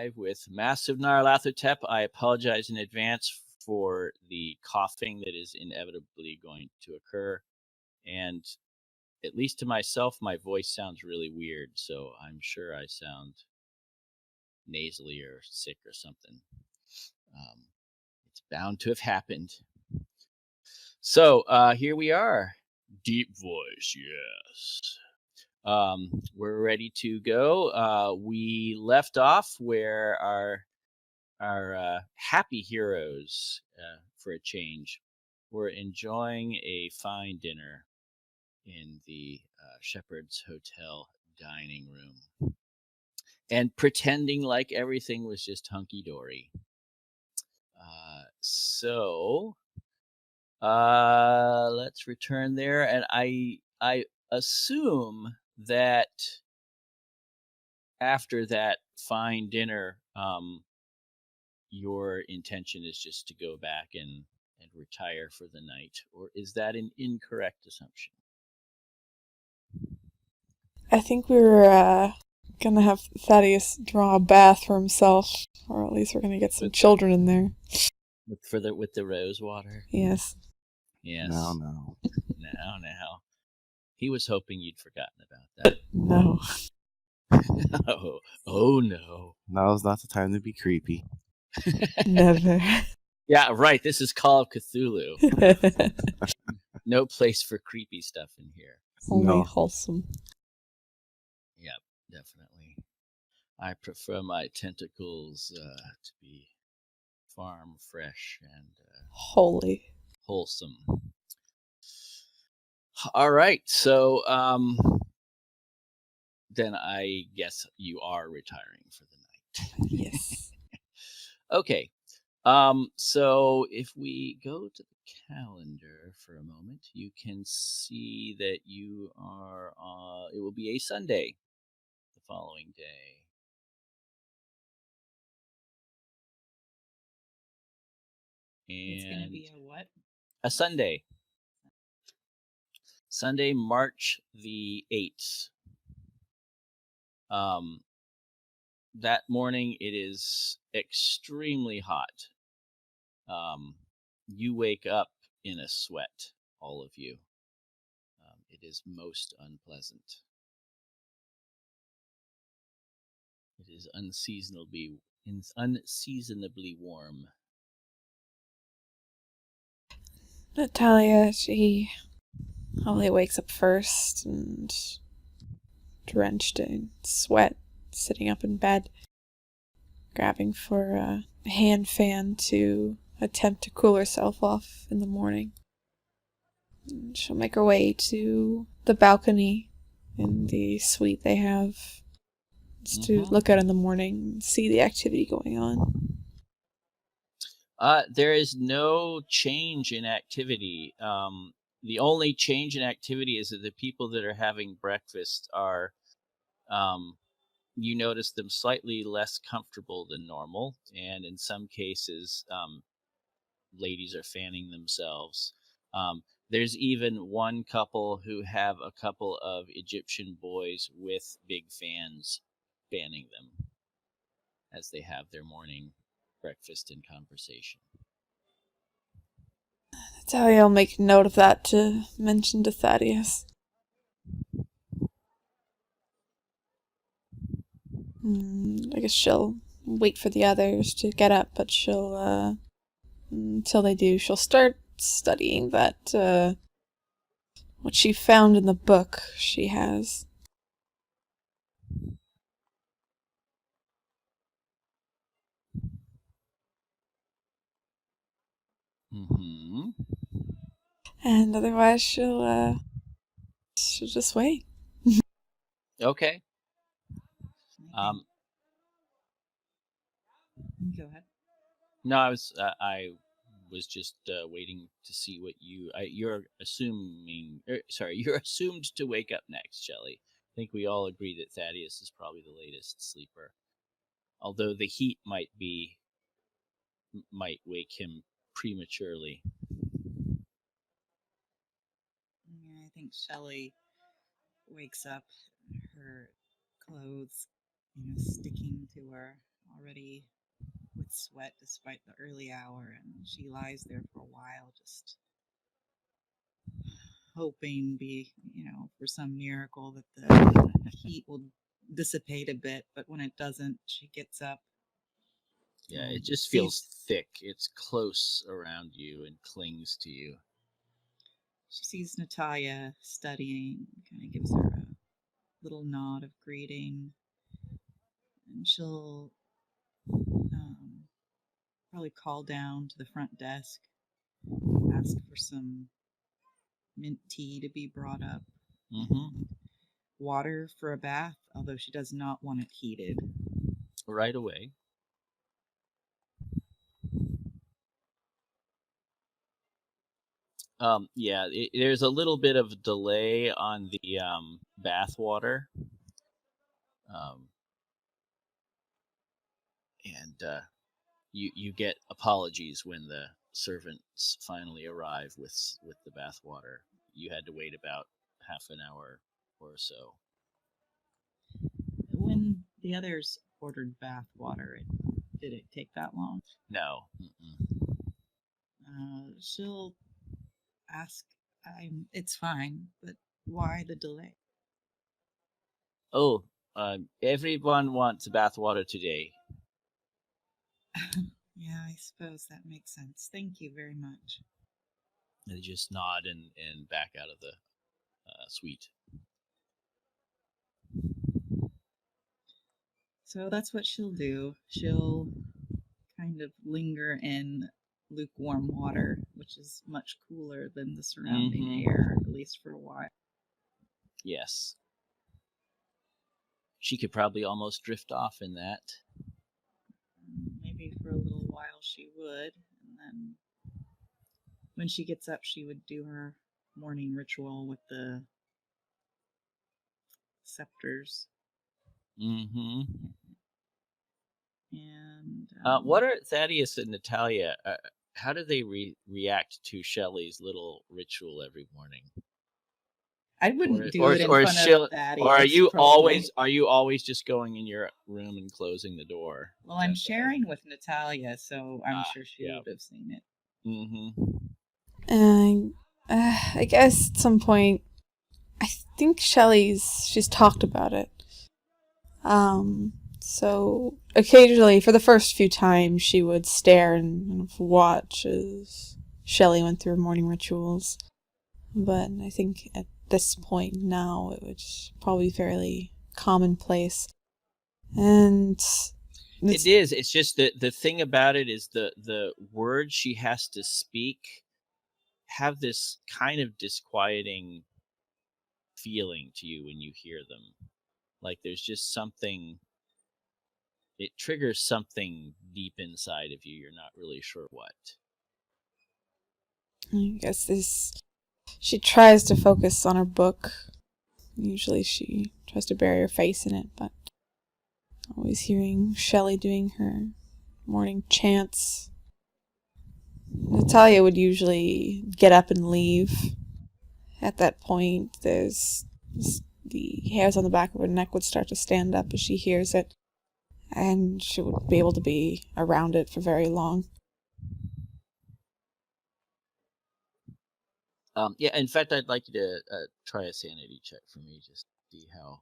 live with Massive Nyarlathotep. I apologize in advance for the coughing that is inevitably going to occur. And at least to myself, my voice sounds really weird, so I'm sure I sound nasally or sick or something. It's bound to have happened. So here we are. Deep voice, yes. We're ready to go. We left off where our happy heroes, for a change, were enjoying a fine dinner in the Shepherd's Hotel dining room and pretending like everything was just hunky dory. So let's return there, and I assume that after that fine dinner, your intention is just to go back and retire for the night, or is that an incorrect assumption? I think we were gonna have Thaddeus draw a bath for himself, or at least we're gonna get some children in there. With the rose water? Yes. Yes. No. Now. He was hoping you'd forgotten about that. No. Oh no. Now's not the time to be creepy. Never. Yeah, right. This is Call of Cthulhu. No place for creepy stuff in here. Only wholesome. Yep, definitely. I prefer my tentacles to be farm fresh and holy, wholesome. All right, so then I guess you are retiring for the night. Yes. Okay. So if we go to the calendar for a moment, you can see that you are it will be a Sunday the following day. And it's going to be a what? A Sunday. Sunday, March the 8th. That morning it is extremely hot. You wake up in a sweat, all of you. It is most unpleasant. It is unseasonably warm. Natalia, she only wakes up first and drenched in sweat, sitting up in bed, grabbing for a hand fan to attempt to cool herself off in the morning. And she'll make her way to the balcony in the suite they have just to look out in the morning and see the activity going on. There is no change in activity. The only change in activity is that the people that are having breakfast are, you notice them slightly less comfortable than normal, and in some cases, ladies are fanning themselves. There's even one couple who have a couple of Egyptian boys with big fans fanning them as they have their morning breakfast and conversation. Natalia will make note of that to mention to Thaddeus. I guess she'll wait for the others to get up, but she'll, until they do, she'll start studying that, what she found in the book she has. And otherwise she'll just wait. Okay. Go ahead. No, I was just waiting to see what you're assuming. You're assumed to wake up next, Shelley. I think we all agree that Thaddeus is probably the latest sleeper, although the heat might wake him prematurely. I think Shelley wakes up, her clothes, sticking to her already with sweat despite the early hour, and she lies there for a while, just hoping, for some miracle that the heat will dissipate a bit. But when it doesn't, she gets up. Yeah, and it just feels sees thick. It's close around you and clings to you. She sees Natalia studying, kind of gives her a little nod of greeting, and she'll probably call down to the front desk, ask for some mint tea to be brought up, Mm-hmm. water for a bath, although she does not want it heated. Right away. Yeah, there's a little bit of delay on the bath water. And you get apologies when the servants finally arrive with the bath water. You had to wait about half an hour or so. When the others ordered bath water, did it take that long? No. Mm-mm. She'll ask, it's fine, but why the delay? Oh, everyone wants bath water today. Yeah, I suppose that makes sense. Thank you very much. And they just nod and back out of the suite. So that's what she'll do. She'll kind of linger in lukewarm water, which is much cooler than the surrounding air, at least for a while. Yes. She could probably almost drift off in that. Maybe for a little while she would, and then when she gets up, she would do her morning ritual with the scepters. Mm-hmm. And what are Thaddeus and Natalia? How do they react to Shelley's little ritual every morning? I wouldn't do Or it in or front Shell, of Thaddeus. or probably. are you always just going in your room and closing the door? Well, I'm sharing with Natalia, so I'm sure she yeah. would have seen it. Mm-hmm. I guess at some point, I think she's talked about it. So occasionally, for the first few times, she would stare and kind of watch as Shelley went through her morning rituals. But I think at this point now, it was probably fairly commonplace. And it is. It's just that the thing about it is the words she has to speak have this kind of disquieting feeling to you when you hear them. Like there's just something. It triggers something deep inside of you. You're not really sure what. I guess she tries to focus on her book. Usually she tries to bury her face in it, but always hearing Shelley doing her morning chants. Natalia would usually get up and leave. At that point, the hairs on the back of her neck would start to stand up as she hears it, and she would be able to be around it for very long. Yeah. In fact, I'd like you to try a sanity check for me, just to see how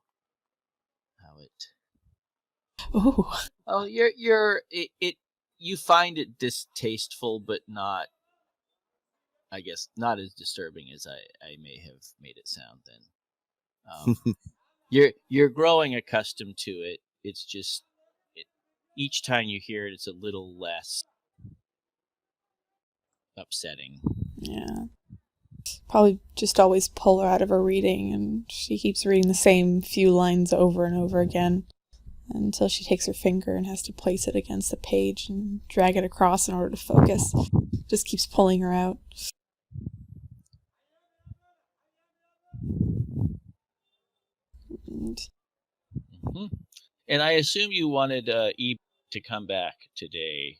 it. Ooh. Oh, you find it distasteful, but not. I guess not as disturbing as I may have made it sound. Then you're growing accustomed to it. It's just each time you hear it, it's a little less upsetting. Yeah. Probably just always pull her out of her reading, and she keeps reading the same few lines over and over again until she takes her finger and has to place it against the page and drag it across in order to focus. Just keeps pulling her out. And And I assume you wanted E to come back today,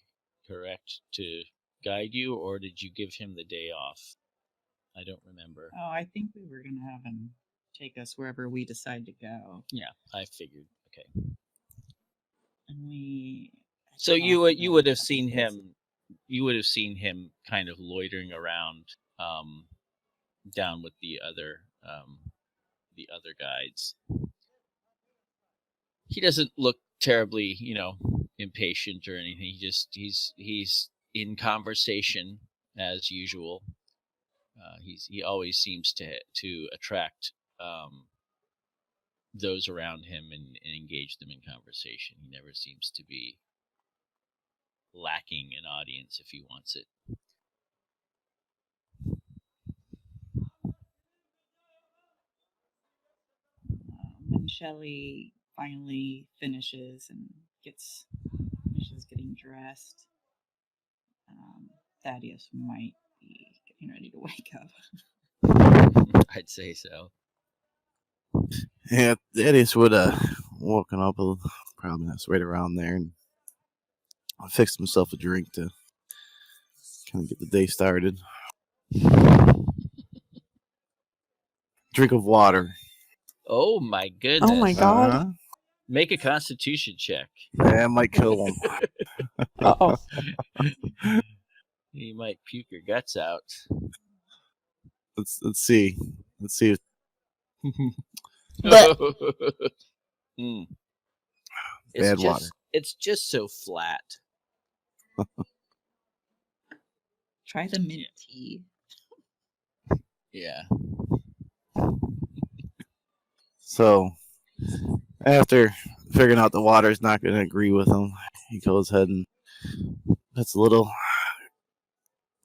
correct? To guide you, or did you give him the day off? I don't remember. Oh, I think we were going to have him take us wherever we decide to go. Yeah, I figured. Okay. and we. So talk you about would a have couple seen places. him. You would have seen him kind of loitering around down with the other guides. He doesn't look terribly, impatient or anything. He's in conversation as usual. He always seems to attract those around him and engage them in conversation. He never seems to be lacking an audience if he wants it. When Shelley finally finishes getting dressed, Thaddeus might be getting ready to wake up. I'd say so. Yeah, Thaddeus would woken up probably that's right around there and fixed himself a drink to kind of get the day started. Drink of water. Oh my goodness! Oh my god. Uh-huh. Make a Constitution check. That might kill him. Uh-oh. You might puke your guts out. Let's see. Let's see. But Mm. Bad water. It's just so flat. Try the mint tea. Yeah. So after figuring out the water's not going to agree with him, he goes ahead and puts a little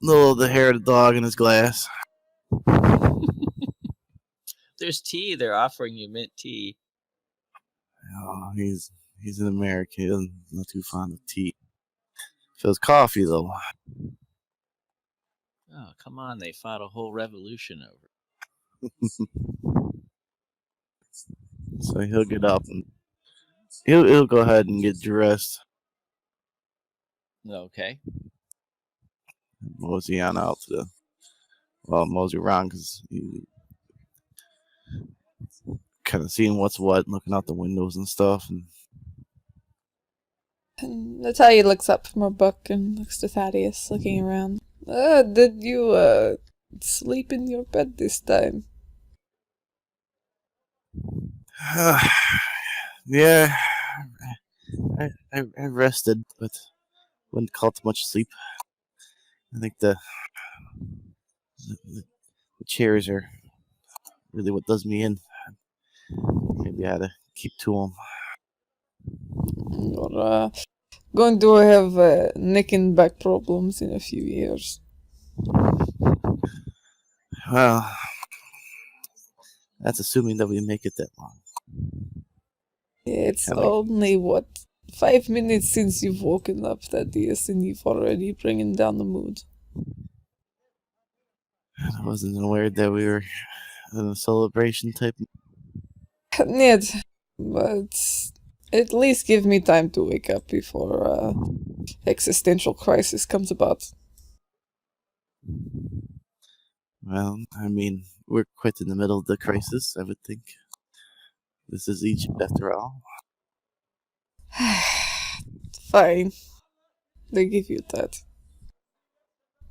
of the hair of the dog in his glass. There's tea. They're offering you mint tea. Oh, he's an American. He's not too fond of tea. Feels coffee though. Oh, come on. They fought a whole revolution over So he'll get up and he'll go ahead and get dressed. it. Okay. Mosey on out to mosey around because he kind of seeing what's what, looking out the windows and stuff. and Natalia looks up from her book and looks to Thaddeus, looking around. Did you sleep in your bed this time? Yeah, I rested, but wouldn't call it much sleep. I think the chairs are really what does me in. Maybe I had to keep to them. You're going to have neck and back problems in a few years. Well, that's assuming that we make it that long. It's Kinda like- only, 5 minutes since you've woken up, Thaddeus, and you've already bringing down the mood. I wasn't aware that we were in a celebration type. Ned, but at least give me time to wake up before existential crisis comes about. Well, I mean, we're quite in the middle of the crisis, I would think. This is Egypt after all. Fine. They give you that.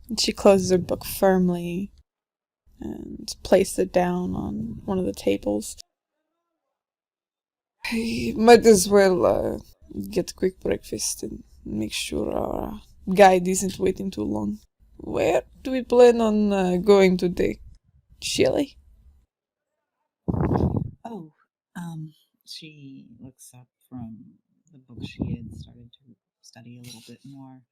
And she closes her book firmly and places it down on one of the tables. You might as well get a quick breakfast and make sure our guide isn't waiting too long. Where do we plan on going today? Chile? Oh, she looks up from the book she had started to study a little bit more.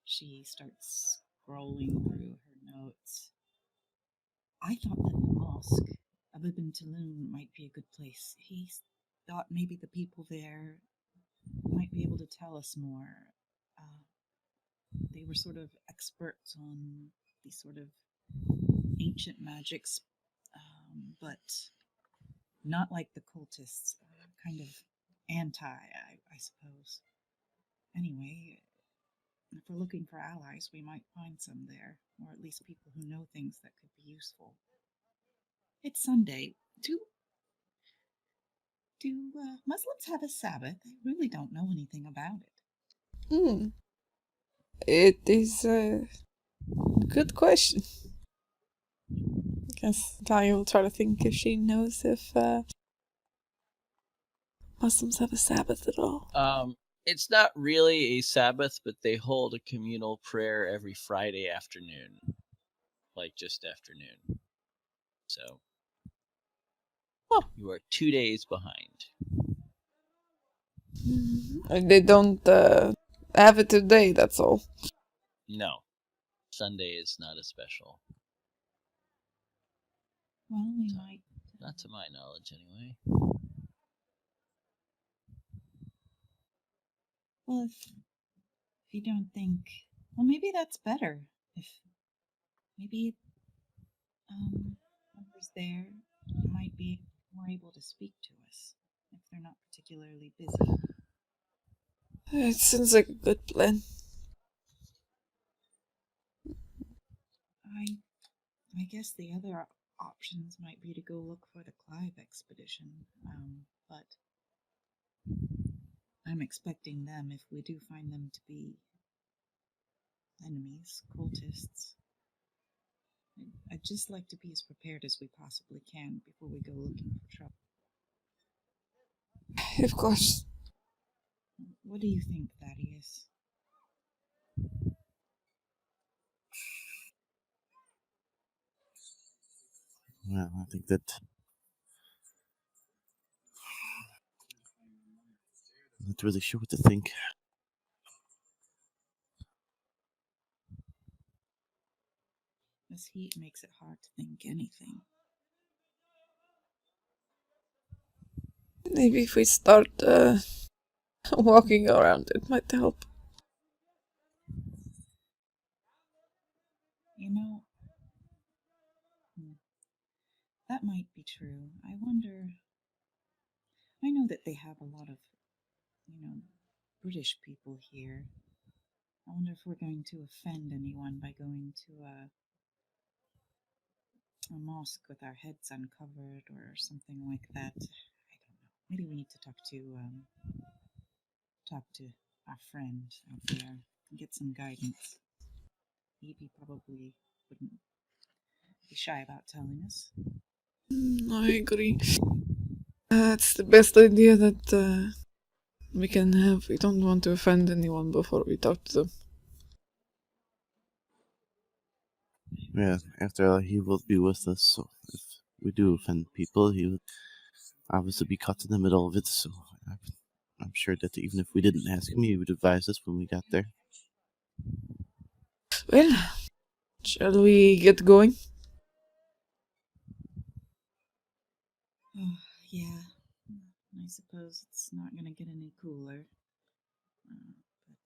She starts scrolling through her notes. I thought that the mosque of Ibn Tulun might be a good place. He thought maybe the people there might be able to tell us more. They were sort of experts on these sort of ancient magics, but not like the cultists. Kind of anti, I suppose. Anyway, if we're looking for allies, we might find some there, or at least people who know things that could be useful. It's Sunday. Do Do Muslims have a Sabbath? I really don't know anything about it. Hmm. It is a good question. I guess Talia will try to think if she knows if Muslims have a Sabbath at all. It's not really a Sabbath, but they hold a communal prayer every Friday afternoon, like just afternoon. So you are 2 days behind. They don't have it today, that's all. No, Sunday is not a special. Well, we might. Not to my knowledge, anyway. Well, if you don't think, well, maybe that's better. If maybe whoever's there might be more able to speak to us if they're not particularly busy. It sounds like a good plan. I guess the other options might be to go look for the Clive expedition, but I'm expecting them, if we do find them to be enemies, cultists. I'd just like to be as prepared as we possibly can before we go looking for trouble. Of course. What do you think, Thaddeus? Well, I think that I'm not really sure what to think. This heat makes it hard to think anything. Maybe if we start walking around, it might help. You know, that might be true. I wonder. I know that they have a lot of, British people here. I wonder if we're going to offend anyone by going to a mosque with our heads uncovered or something like that. I don't know. Maybe we need to talk to our friend out there and get some guidance. Evie probably wouldn't be shy about telling us. I agree. It's the best idea that we can have. We don't want to offend anyone before we talk to them. Yeah, after all, he will be with us, so if we do offend people, he will obviously be caught in the middle of it, so I'm sure that even if we didn't ask him, he would advise us when we got there. Well, shall we get going? Oh, yeah. I suppose it's not going to get any cooler. But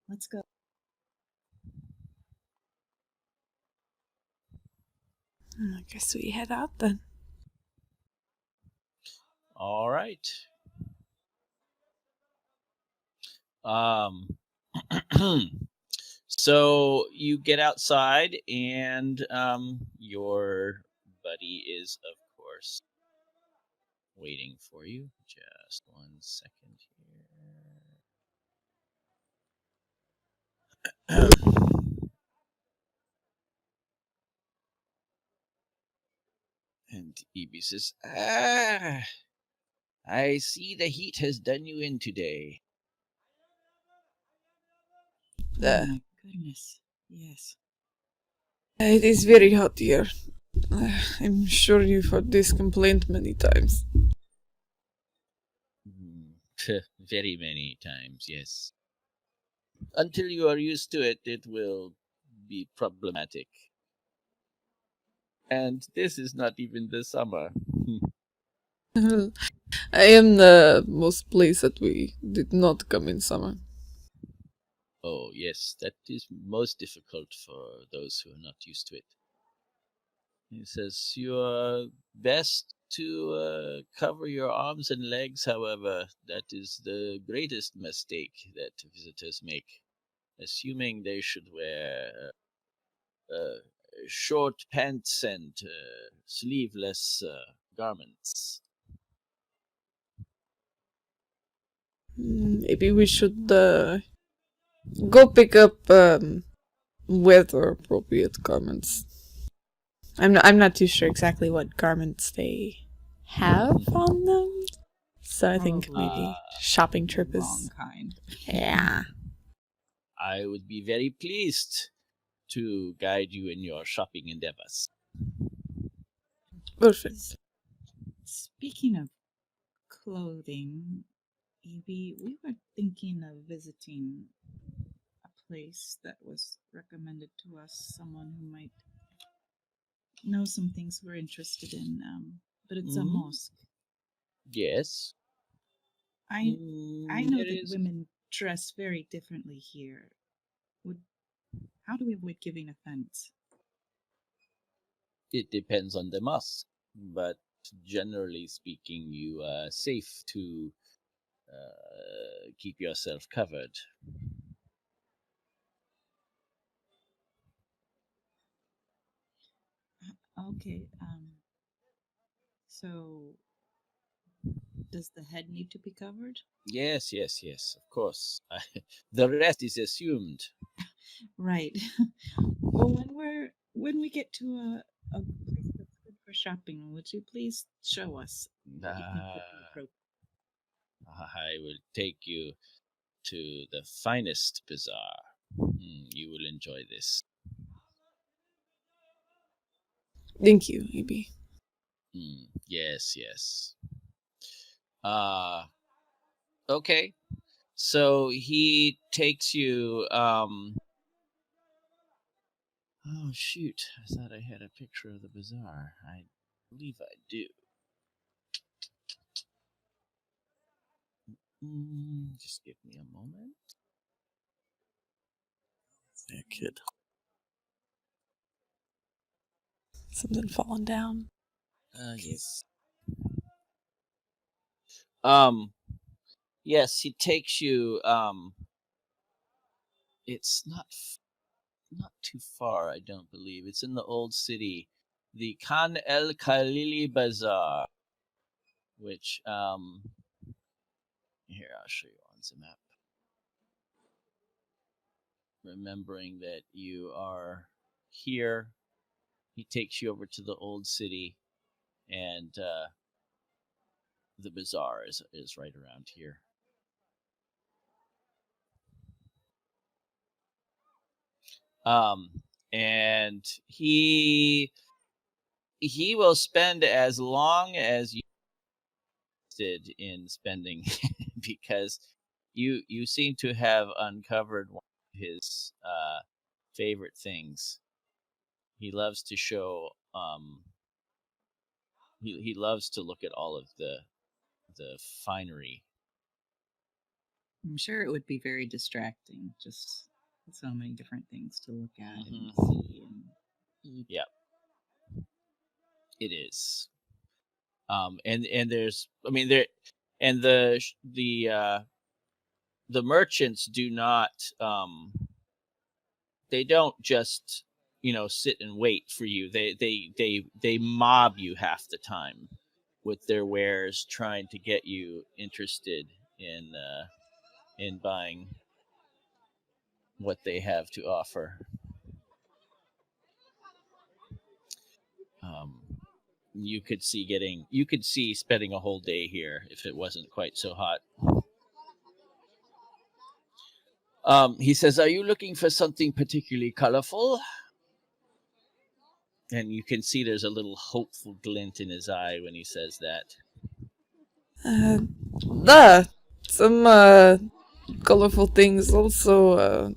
let's go. I guess we head out then. All right. Um, so you get outside, and your buddy is, of course, waiting for you. Just 1 second here. And Evie says, I see the heat has done you in today. Oh my goodness. Yes. It is very hot here. I'm sure you've heard this complaint many times. Very many times, yes. Until you are used to it, it will be problematic. And this is not even the summer. I am the most pleased that we did not come in summer. Oh, yes, that is most difficult for those who are not used to it. He says, you are best to cover your arms and legs, however. That is the greatest mistake that visitors make, assuming they should wear short pants and sleeveless garments. Maybe we should go pick up weather appropriate garments. I'm not too sure exactly what garments they have on them. So I think Probably maybe shopping trip wrong is kind. yeah. I would be very pleased to guide you in your shopping endeavors. Perfect. Speaking of clothing, Evie, we were thinking of visiting a place that was recommended to us, someone who might know some things we're interested in. But it's a Mhm. mosque. Yes. I know It that is. women dress very differently here. How do we avoid giving offense? It depends on the mosque, but generally speaking, you are safe to keep yourself covered. Okay. So does the head need to be covered? Yes, yes, yes. Of course. The rest is assumed. Right. Well, when we get to a place that's good for shopping, would you please show us what you think would be Uh, appropriate? I will take you to the finest bazaar. You will enjoy this. Thank you, maybe. Yes, yes. Uh okay. So he takes you oh shoot. I thought I had a picture of the bazaar. I believe I do. Just give me a moment. Yeah, kid. Something falling down. Yes. Um yes, he takes you it's not too far, I don't believe. It's in the old city, the Khan el Khalili Bazaar, which here I'll show you on the map. Remembering that you are here, he takes you over to the old city, and the bazaar is right around here. Um, and he will spend as long as you did in spending because you seem to have uncovered one of his favorite things. He loves to show he loves to look at all of the finery. I'm sure it would be very distracting, just so many different things to look at and Mm-hmm. see and eat. Yeah, it is. And there's I mean there and the merchants do not they don't just sit and wait for you. They mob you half the time with their wares, trying to get you interested in buying what they have to offer. um you could see spending a whole day here if it wasn't quite so hot. He says, are you looking for something particularly colorful? And you can see there's a little hopeful glint in his eye when he says that. Uh, some colorful things. Also,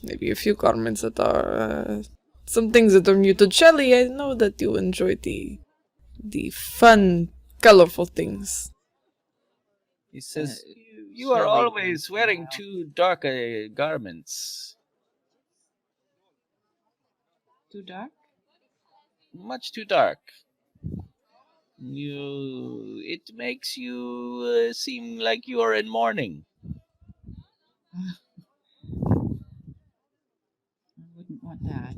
maybe a few garments that are some things that are new to Shelly. I know that you enjoy the fun, colorful things. He says, you are Shelley always wearing smile. too dark garments. Too dark? Much too dark. It makes you seem like you are in mourning. I wouldn't want that.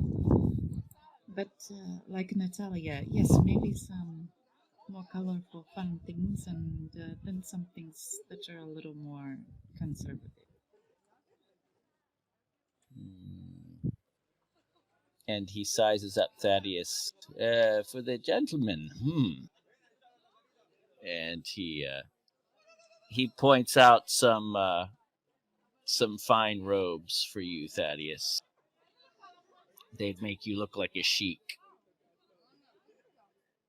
But like Natalia, yes, maybe some more colorful, fun things, and then some things that are a little more conservative. And he sizes up Thaddeus. For the gentleman, And he points out some fine robes for you, Thaddeus. They'd make you look like a sheik.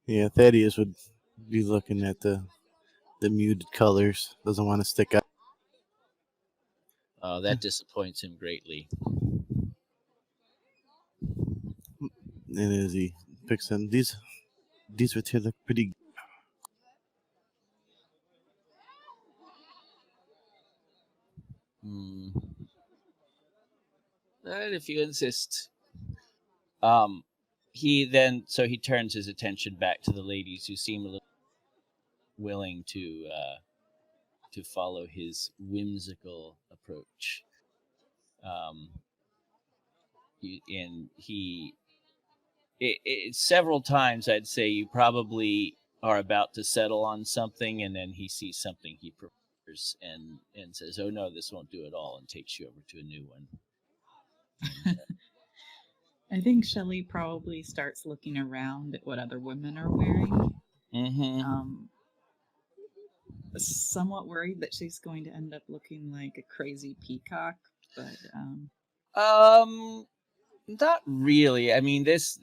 Yeah, Thaddeus would be looking at the muted colors. Doesn't want to stick out. Oh, that disappoints him greatly. And as he picks them, these right here look pretty. But if you insist. He turns his attention back to the ladies, who seem a little willing to follow his whimsical approach. Several times I'd say you probably are about to settle on something, and then he sees something he prefers and says, "Oh no, this won't do at all," and takes you over to a new one. I think Shelley probably starts looking around at what other women are wearing. Somewhat worried that she's going to end up looking like a crazy peacock, but not really. I mean, it's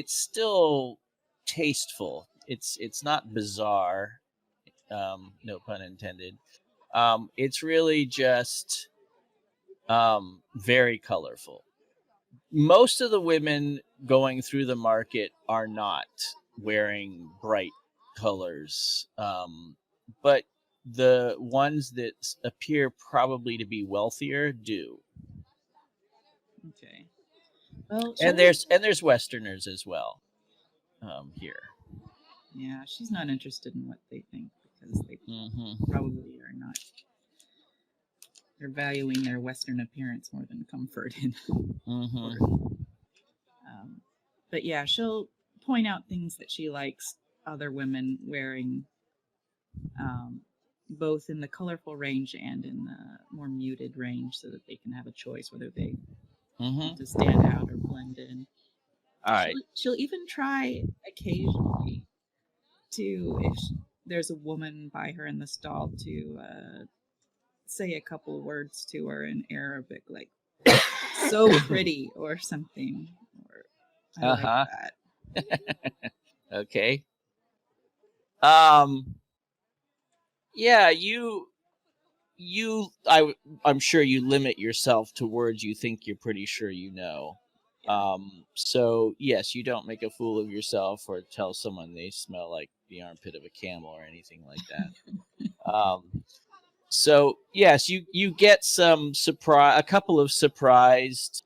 still tasteful. It's not bizarre. No pun intended. It's really just very colorful. Most of the women going through the market are not wearing bright colors, but the ones that appear probably to be wealthier do. Okay. Well, and there's Westerners as well here. Yeah, she's not interested in what they think, because they probably are not. They're valuing their Western appearance more than comfort. But yeah, she'll point out things that she likes other women wearing, both in the colorful range and in the more muted range, so that they can have a choice whether they want to stand out or blend in. All right. She'll even try occasionally to, if there's a woman by her in the stall, to say a couple words to her in Arabic, like "so pretty" or something. Or I like that. Okay. Yeah, I'm sure you limit yourself to words you think you're pretty sure you know. So yes, you don't make a fool of yourself or tell someone they smell like the armpit of a camel or anything like that. So yes, you get a couple of surprised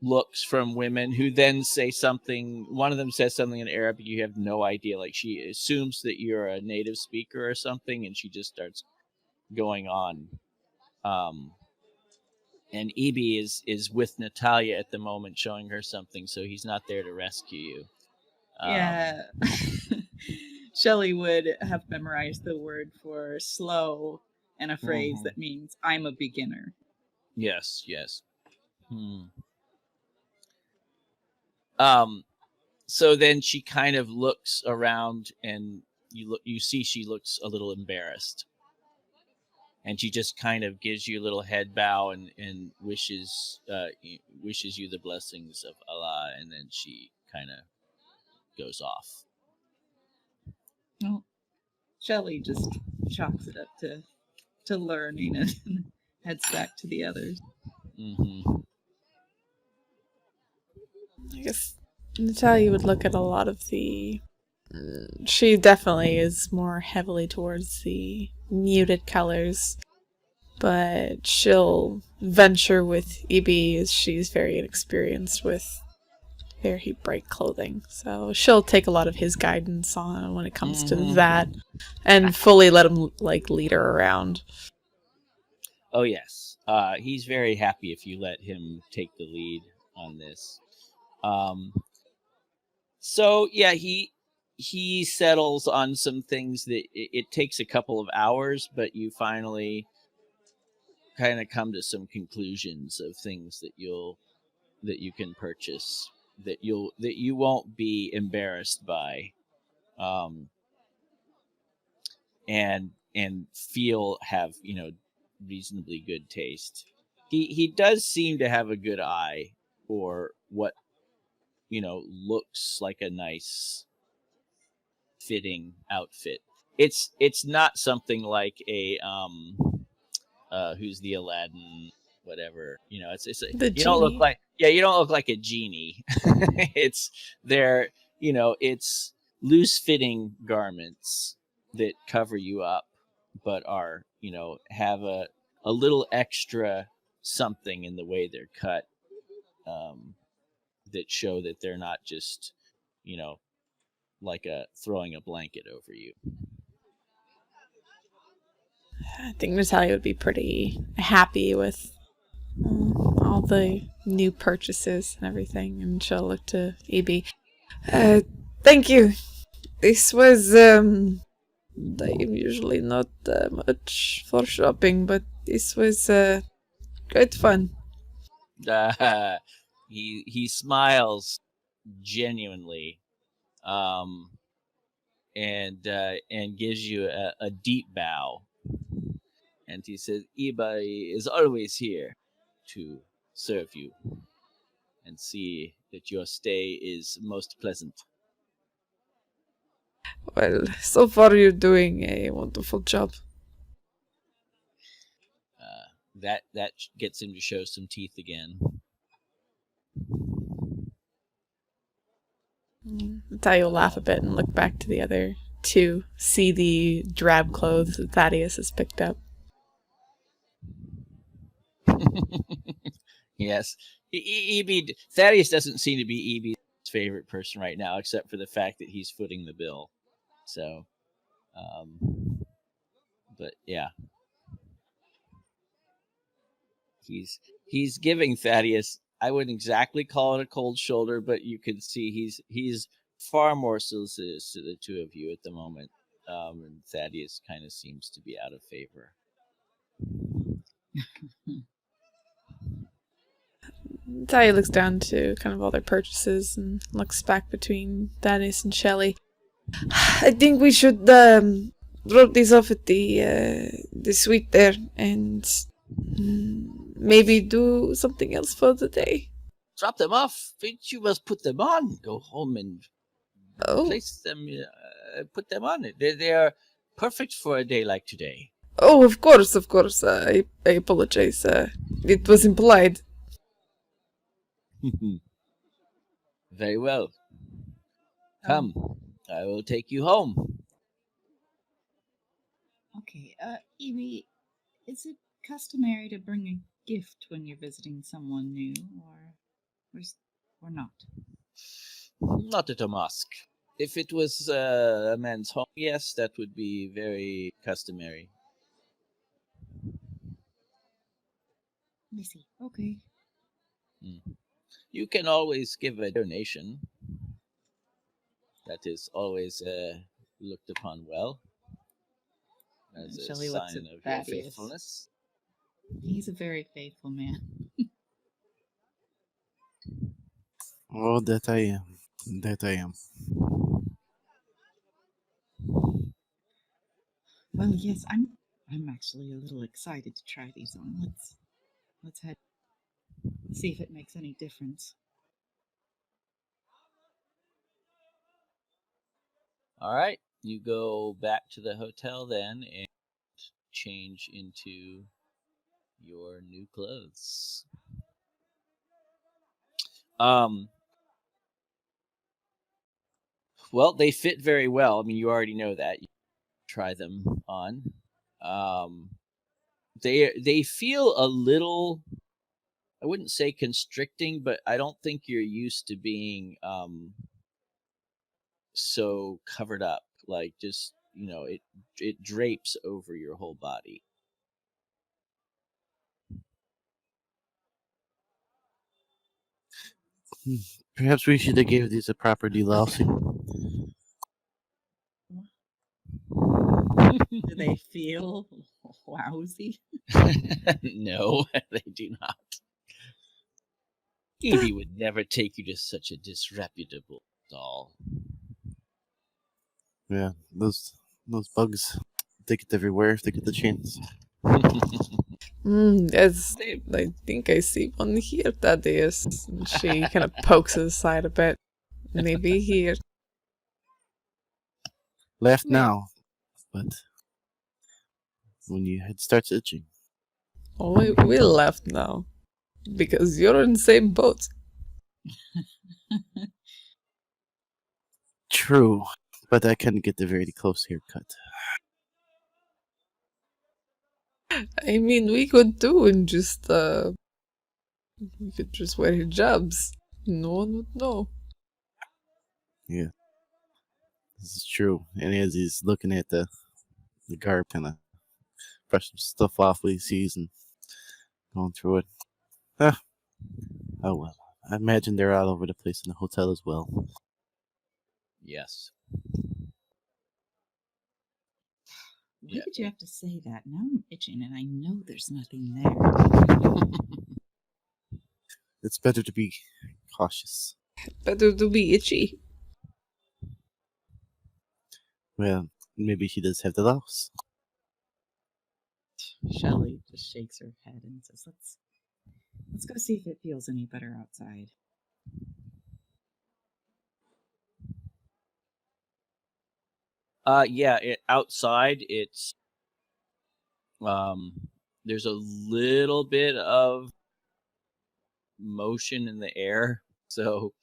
looks from women, who then say something. One of them says something in Arabic you have no idea. Like, she assumes that you're a native speaker or something, and she just starts going on. And Ibi is with Natalia at the moment, showing her something, so he's not there to rescue you. Yeah. Shelley would have memorized the word for slow and a phrase that means "I'm a beginner." Yes. So then she kind of looks around, and you see she looks a little embarrassed. And she just kind of gives you a little head bow and wishes you the blessings of Allah, and then she kind of goes off. Well, Shelley just chalks it up to learning and heads back to the others. I guess Natalia would look at a lot of the... She definitely is more heavily towards the muted colors, but she'll venture with Ibi, as she's very inexperienced with very bright clothing. So she'll take a lot of his guidance on when it comes to that, and fully let him lead her around. Oh yes, he's very happy if you let him take the lead on this. So yeah, he settles on some things that it takes a couple of hours, but you finally kind of come to some conclusions of things that you can purchase that you won't be embarrassed by, um, and feel have reasonably good taste. He does seem to have a good eye for what looks like a nice fitting outfit. It's not something like a who's the Aladdin whatever. The You don't look genie. like, yeah, you don't look like a genie. It's they're it's loose fitting garments that cover you up, but are have a little extra something in the way they're cut, um, that show that they're not just you know like a throwing a blanket over you. I think Natalia would be pretty happy with all the new purchases and everything, and she'll look to EB. Uh, Thank you. This was, I'm usually not much for shopping, but this was great fun. Uh, he smiles genuinely, um, and gives you a deep bow, and he says, "Ibai is always here to serve you and see that your stay is most pleasant." Well, so far you're doing a wonderful job. That gets him to show some teeth again. Natalia will laugh a bit and look back to the other two, see the drab clothes that Thaddeus has picked up. Yes, Thaddeus doesn't seem to be EB's favorite person right now, except for the fact that he's footing the bill. So, but yeah, he's giving Thaddeus. I wouldn't exactly call it a cold shoulder, but you can see he's far more solicitous to the two of you at the moment, and Thaddeus kind of seems to be out of favor. Talia looks down to kind of all their purchases and looks back between Thaddeus and Shelley. I think we should drop these off at the suite there and maybe do something else for the day. Drop them off. Think you must put them on. Go home and Oh, place them. Put them on. They are perfect for a day like today. oh, of course, of course. I apologize. It was implied. Very well. Um, Come, I will take you home. okay, Evie, is it customary to bring a gift when you're visiting someone new, or not? Not at a mosque. If it was a man's home, yes, that would be very customary. I see. Okay. Mm. You can always give a donation. That is always looked upon well as a Shelley looks at sign of your Thaddeus. faithfulness. He's a very faithful man. Oh, that I am. That I am. Well, yes, I'm actually a little excited to try these on. Let's head see if it makes any difference. All right, you go back to the hotel then and change into your new clothes. Um, well, they fit very well. I mean, you already know that. You try them on. Um, they feel a little, I wouldn't say constricting, but I don't think you're used to being so covered up. Like just it drapes over your whole body. Perhaps we should have gave these a proper delousing. Do they feel lousy? No, they do not. Evie would never take you to such a disreputable doll. Yeah, those bugs, they get everywhere if they get the chance. Yes, I think I see one here, Thaddeus. And she kind of pokes it aside a bit. Maybe here. Laugh now, but when your head starts itching. Oh, we'll laugh now. Because you're in the same boat. True, but I couldn't get the very close haircut. I mean, we could do and just, we could just wear hijabs. No one would know. Yeah, this is true. And as he's looking at the guard, kind of brush some stuff off what he sees and going through it. Huh. Oh well. I imagine they're all over the place in the hotel as well. Yes. Why Yeah. did you have to say that? Now I'm itching and I know there's nothing there. It's better to be cautious. Better to be itchy. Well, maybe she does have the louse. Shelley just shakes her head and says, Let's go see if it feels any better outside. Yeah, outside it's there's a little bit of motion in the air, so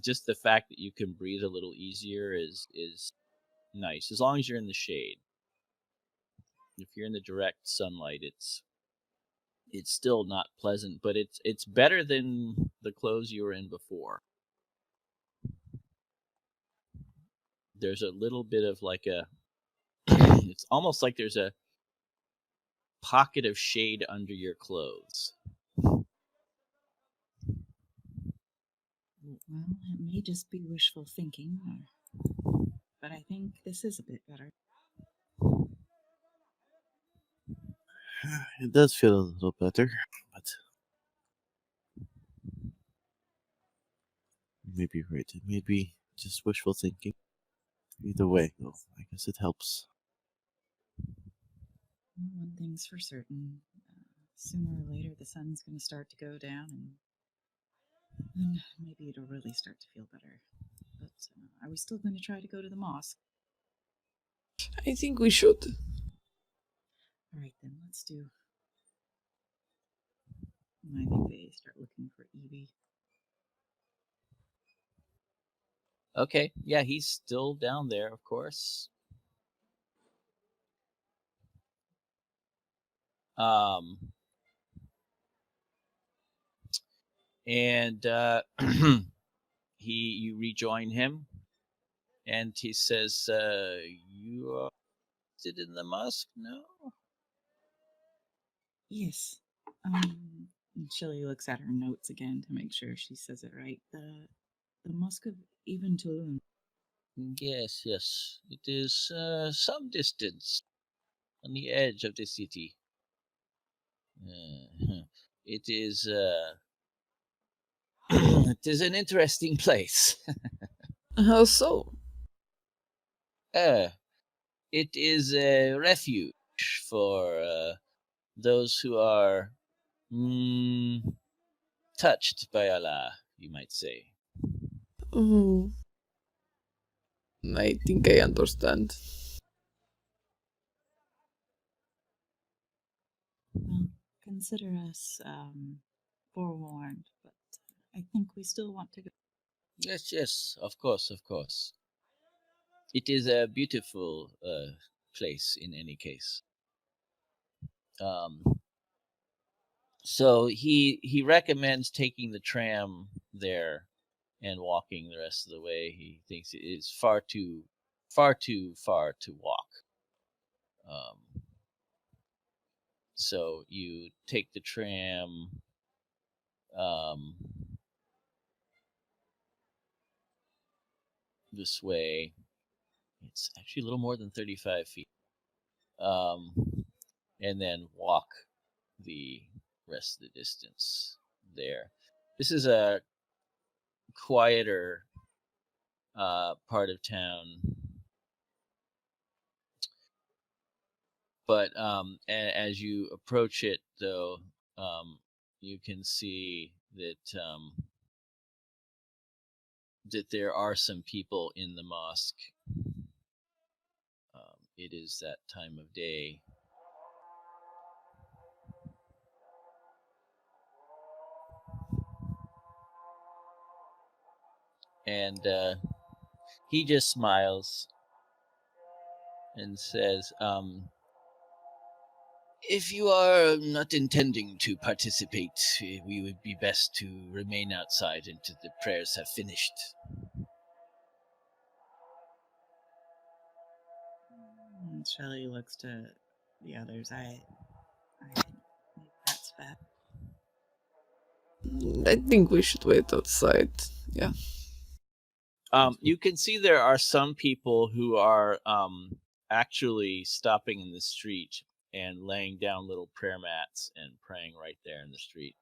just the fact that you can breathe a little easier is nice, as long as you're in the shade. If you're in the direct sunlight, it's still not pleasant, but it's better than the clothes you were in before. There's a little bit of like a it's almost like there's a pocket of shade under your clothes. Well, it may just be wishful thinking, but I think this is a bit better. It does feel a little better, but maybe you're right. It may be just wishful thinking. Either way, though, I guess it helps. Well, one thing's for certain. Sooner or later, the sun's going to start to go down, and then maybe it'll really start to feel better. But are we still going to try to go to the mosque? I think we should. All right, then, let's do. And I think they start looking for Evie. Okay, yeah, he's still down there, of course. And you rejoin him, and he says, "You are still in the mosque, no?" Yes. And Shelley looks at her notes again to make sure she says it right. The Mosque of Ibn Tulun. Yes, yes. It is some distance on the edge of the city. It is it is an interesting place. How so? uh, it is a refuge for those who are touched by Allah, you might say. Oh, I think I understand. Well, consider us forewarned, but I think we still want to go. Yes, yes, of course, of course. It is a beautiful place in any case. Um, so he recommends taking the tram there and walking the rest of the way. He thinks it is far too far to walk. Um, so you take the tram. Um, this way. It's actually a little more than 35 feet. And then walk the rest of the distance there. This is a quieter part of town, but as you approach it, though, you can see that that there are some people in the mosque. It is that time of day. And he just smiles and says, if you are not intending to participate, we would be best to remain outside until the prayers have finished. Shelley looks to the others. I think that's fair. I think we should wait outside. Yeah. You can see there are some people who are actually stopping in the street and laying down little prayer mats and praying right there in the street.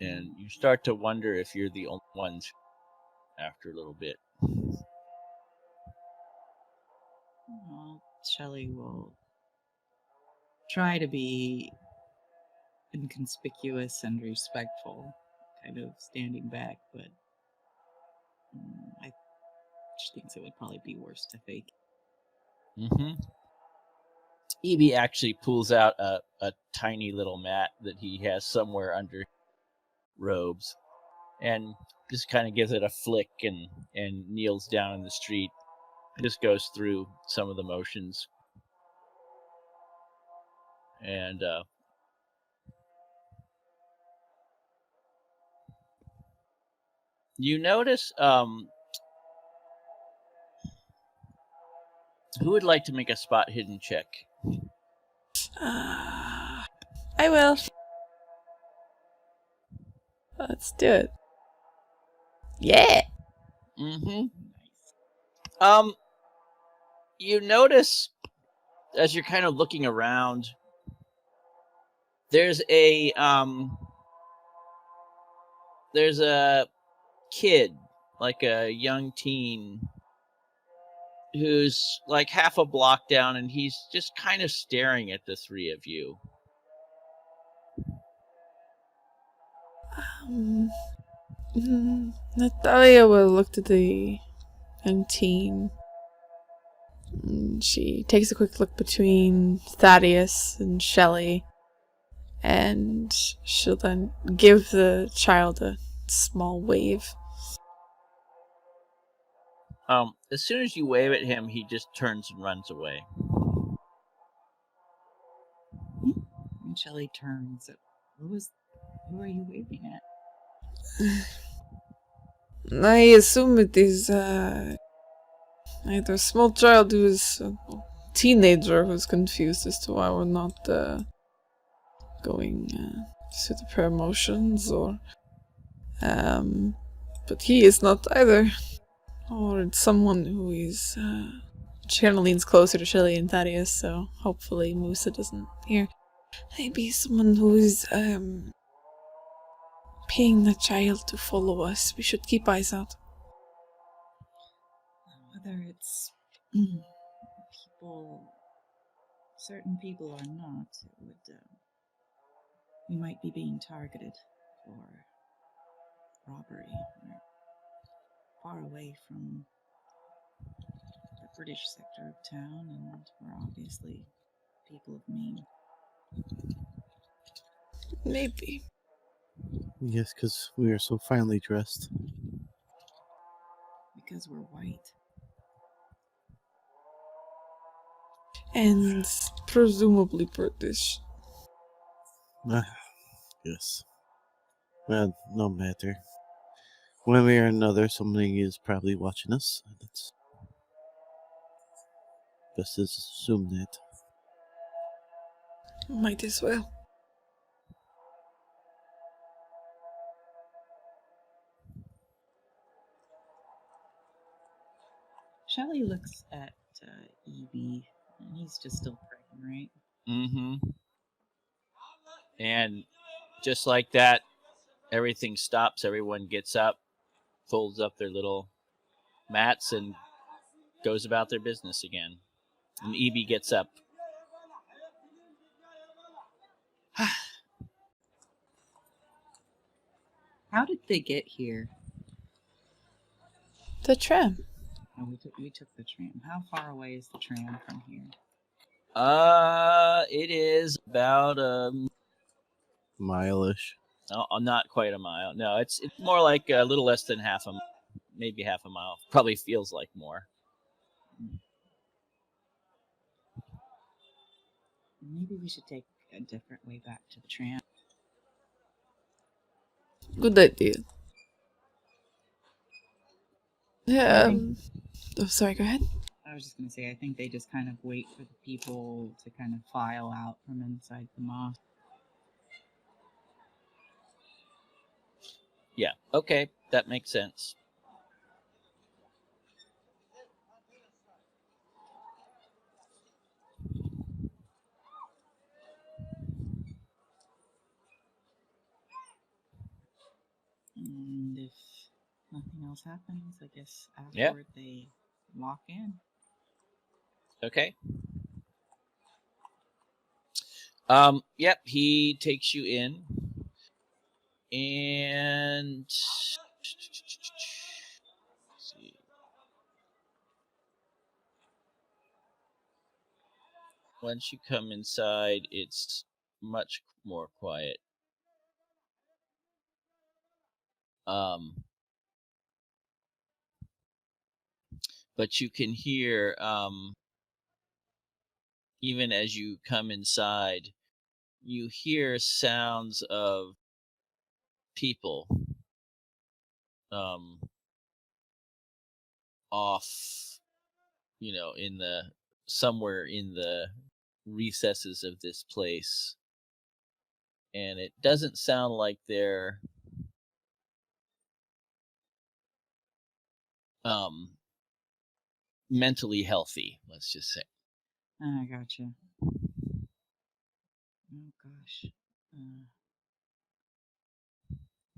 And you start to wonder if you're the only ones after a little bit. Well, Shelley will try to be inconspicuous and respectful, kind of standing back, but I just think it would probably be worse to fake. Mm-hmm. Evie actually pulls out a tiny little mat that he has somewhere under robes and just kind of gives it a flick and kneels down in the street. Just goes through some of the motions. And you notice who would like to make a spot hidden check? I will. Let's do it. Yeah. Mm-hmm. Nice. You notice as you're kind of looking around, there's a kid, like a young teen, who's like half a block down, and he's just kind of staring at the three of you. Natalia will look to the young teen. She takes a quick look between Thaddeus and Shelley, and she'll then give the child a small wave. As soon as you wave at him, he just turns and runs away. And Shelley turns. Who are you waving at? I assume it is either a small child who is a teenager who's confused as to why we're not going through the prayer motions, or but he is not either. Or it's someone who is Sharon leans closer to Shelley and Thaddeus, so hopefully Musa doesn't hear. Maybe someone who is paying the child to follow us. We should keep eyes out. Whether it's certain people or not, we might be being targeted for robbery. We're far away from the British sector of town, and we're obviously people of mean. Maybe. Yes, because we are so finely dressed. Because we're white. And presumably British. Yes. Well, no matter. One way or another, somebody is probably watching us. That's best to assume that. Might as well. Shelly looks at Evie, and he's just still praying, right? Mm-hmm. And just like that, everything stops. Everyone gets up, folds up their little mats, and goes about their business again. And Evie gets up. How did they get here? The tram. Oh, we took the tram. How far away is the tram from here? It is about Mile-ish. not quite a mile. No, it's more like a little less than maybe half a mile. Probably feels like more. Maybe we should take a different way back to the tram. Good idea. Yeah. I think- Oh, sorry. Go ahead. I was just going to say, I think they just kind of wait for the people to kind of file out from inside the mosque. Yeah. Okay, that makes sense. And if nothing else happens, I guess Yeah. afterward they walk in. Okay. Yep, he takes you in. And let's see. Once you come inside, it's much more quiet. But you can hear, even as you come inside, you hear sounds of people off, in the somewhere in the recesses of this place. And it doesn't sound like they're mentally healthy, let's just say. I gotcha. Oh gosh.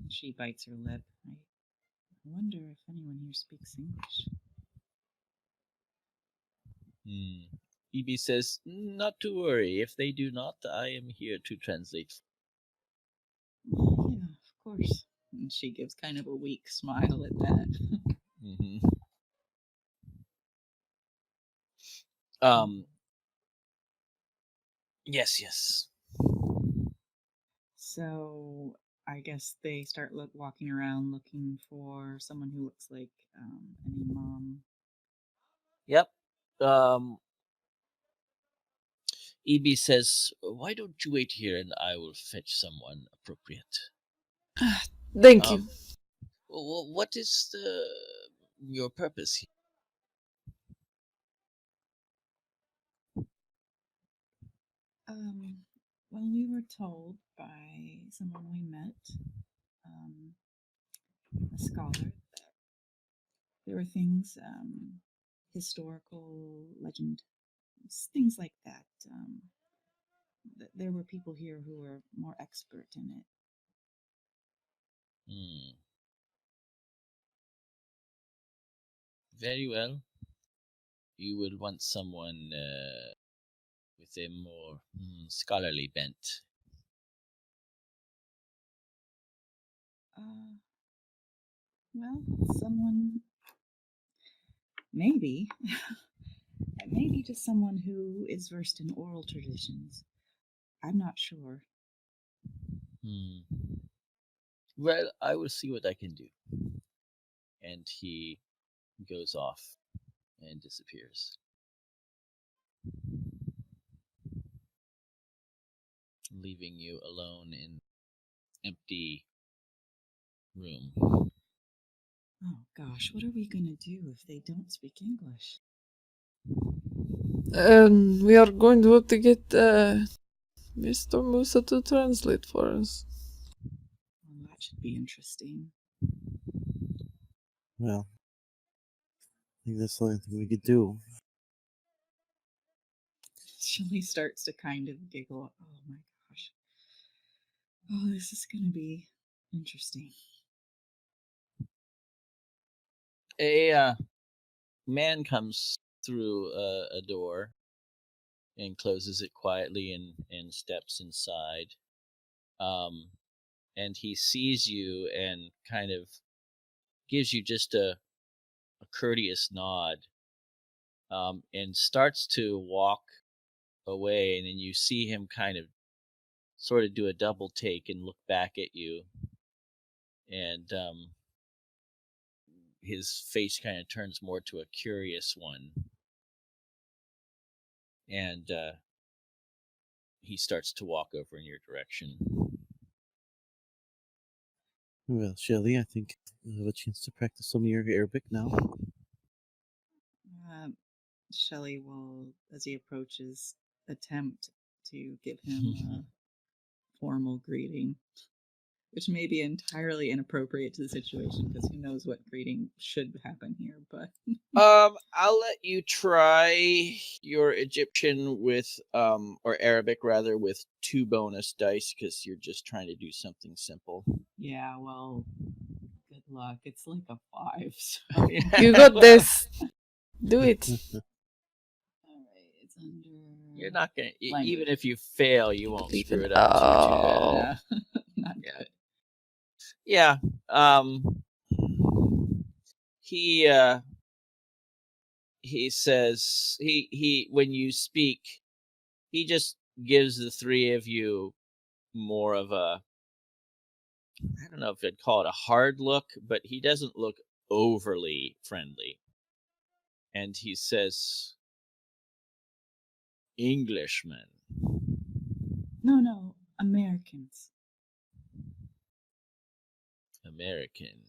She bites her lip. I wonder if anyone here speaks English. EB says, not to worry. If they do not, I am here to translate. Yeah, of course. And she gives kind of a weak smile at that. Mm-hmm. Yes. So I guess they start walking around looking for someone who looks like an imam. Yep. EB says, why don't you wait here and I will fetch someone appropriate. Thank you. What is your purpose here? Well, we were told by someone we met, a scholar, that there were things, historical legend, things like that. That there were people here who were more expert in it. Very well. You will want someone with a more scholarly bent. Well, someone, maybe, maybe just someone who is versed in oral traditions. I'm not sure. Well, I will see what I can do. And he goes off and disappears, leaving you alone in empty room. Oh gosh, what are we gonna do if they don't speak English? We are going to have to get Mr. Musa to translate for us. Well, that should be interesting. Well, think that's the only thing we could do. Shelly starts to kind of giggle. Oh my gosh. Oh, this is going to be interesting. A man comes through a door and closes it quietly and steps inside. And he sees you and kind of gives you just a courteous nod, and starts to walk away. And then you see him kind of sort of do a double take and look back at you. And his face kind of turns more to a curious one. And he starts to walk over in your direction. Well, Shelly, I think you have a chance to practice some of your Arabic now. Shelly will, as he approaches, attempt to give him a formal greeting, which may be entirely inappropriate to the situation because who knows what greeting should happen here. But I'll let you try your Egyptian with or Arabic rather with 2 bonus dice because you're just trying to do something simple. yeah, well, good luck. It's like a 5. So. You got this. Do it. All right, it's under. You're not gonna Language. even if you fail, you won't Even- screw it up too bad. Yeah, not Yeah. good. Yeah. He says he when you speak, he just gives the 3 of you more of a, I don't know if I'd call it a hard look, but he doesn't look overly friendly. And he says, Englishmen. No, Americans. American.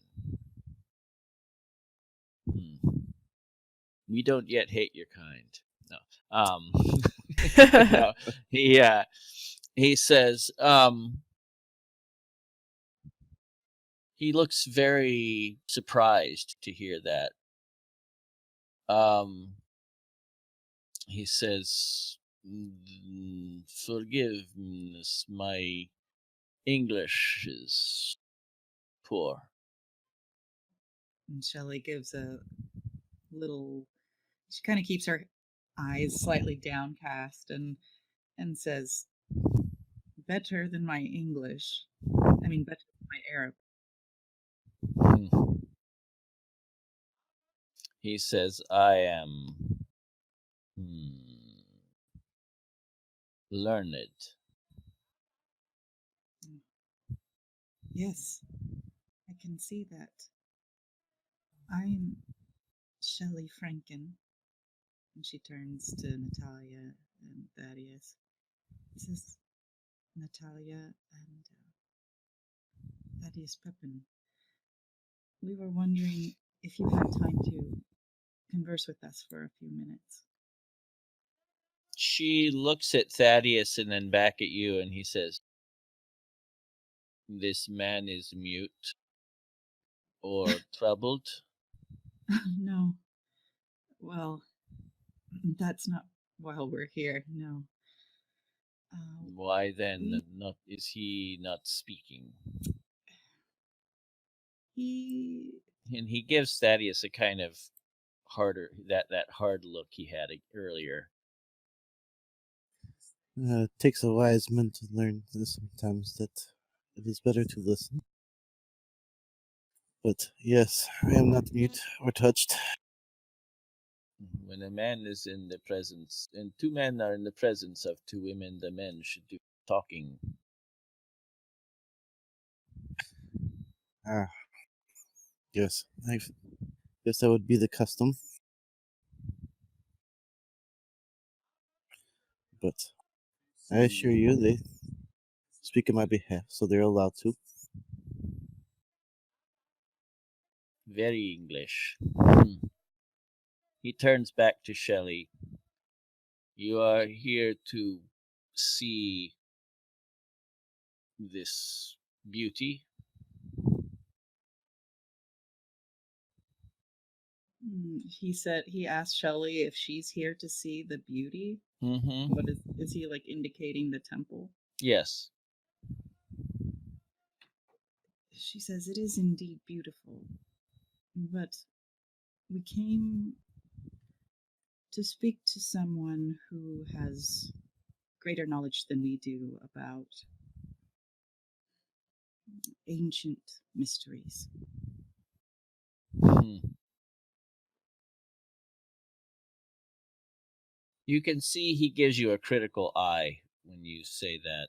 We don't yet hate your kind. No. No. He says, he looks very surprised to hear that. He says, forgiveness, my English is poor. And Shelley gives a little. She kind of keeps her eyes slightly downcast and says, "Better than my English. I mean, better than my Arab." He says, I am learned. Yes, I can see that. I'm Shelley Franken. And she turns to Natalia and Thaddeus. This is Natalia and Thaddeus Pepin. We were wondering if you had time to converse with us for a few minutes. She looks at Thaddeus and then back at you, and he says, this man is mute or troubled. No. Well, that's not while we're here, no. Why then not is he not speaking? And he gives Thaddeus a kind of harder that hard look he had earlier. It takes a wise man to learn this sometimes, that it is better to listen. But yes, I am not mute or touched. When a man is in the presence, and 2 men are in the presence of 2 women, the men should do talking. Yes, I guess that would be the custom. But I assure you, they speak on my behalf, so they're allowed to. Very English. He turns back to Shelley. You are here to see this beauty? He asked Shelley if she's here to see the beauty. Mm-hmm. What is he like indicating the temple? Yes. She says it is indeed beautiful, but we came to speak to someone who has greater knowledge than we do about ancient mysteries. Hmm. You can see he gives you a critical eye when you say that.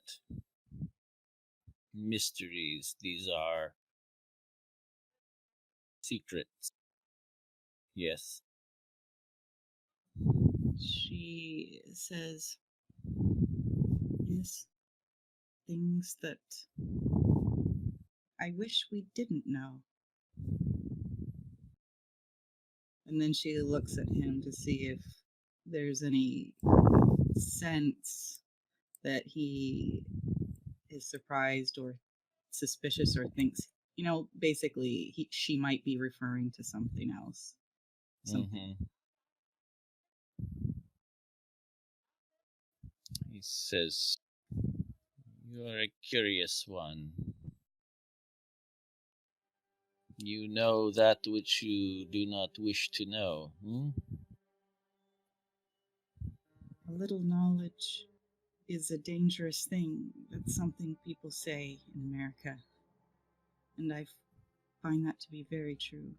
Mysteries, these are secrets. Yes. She says, yes, things that I wish we didn't know. And then she looks at him to see if there's any sense that he is surprised or suspicious or thinks, basically she might be referring to something else. Something. Mm-hmm. He says, "You're a curious one. You know that which you do not wish to know. Hmm? A little knowledge is a dangerous thing. That's something people say in America. And I find that to be very true.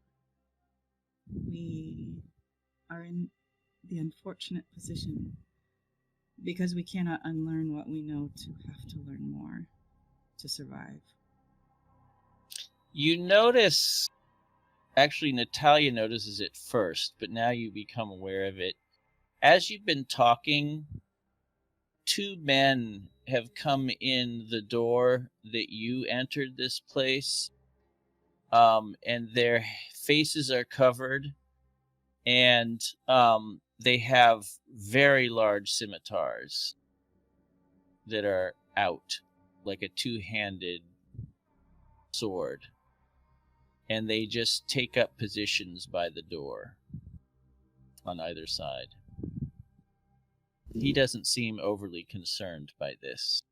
We are in the unfortunate position because we cannot unlearn what we know to have to learn more to survive." You notice, actually, Natalia notices it first, but now you become aware of it. As you've been talking, two men have come in the door that you entered this place, and their faces are covered, and they have very large scimitars that are out, like a two-handed sword, and they just take up positions by the door on either side. He doesn't seem overly concerned by this.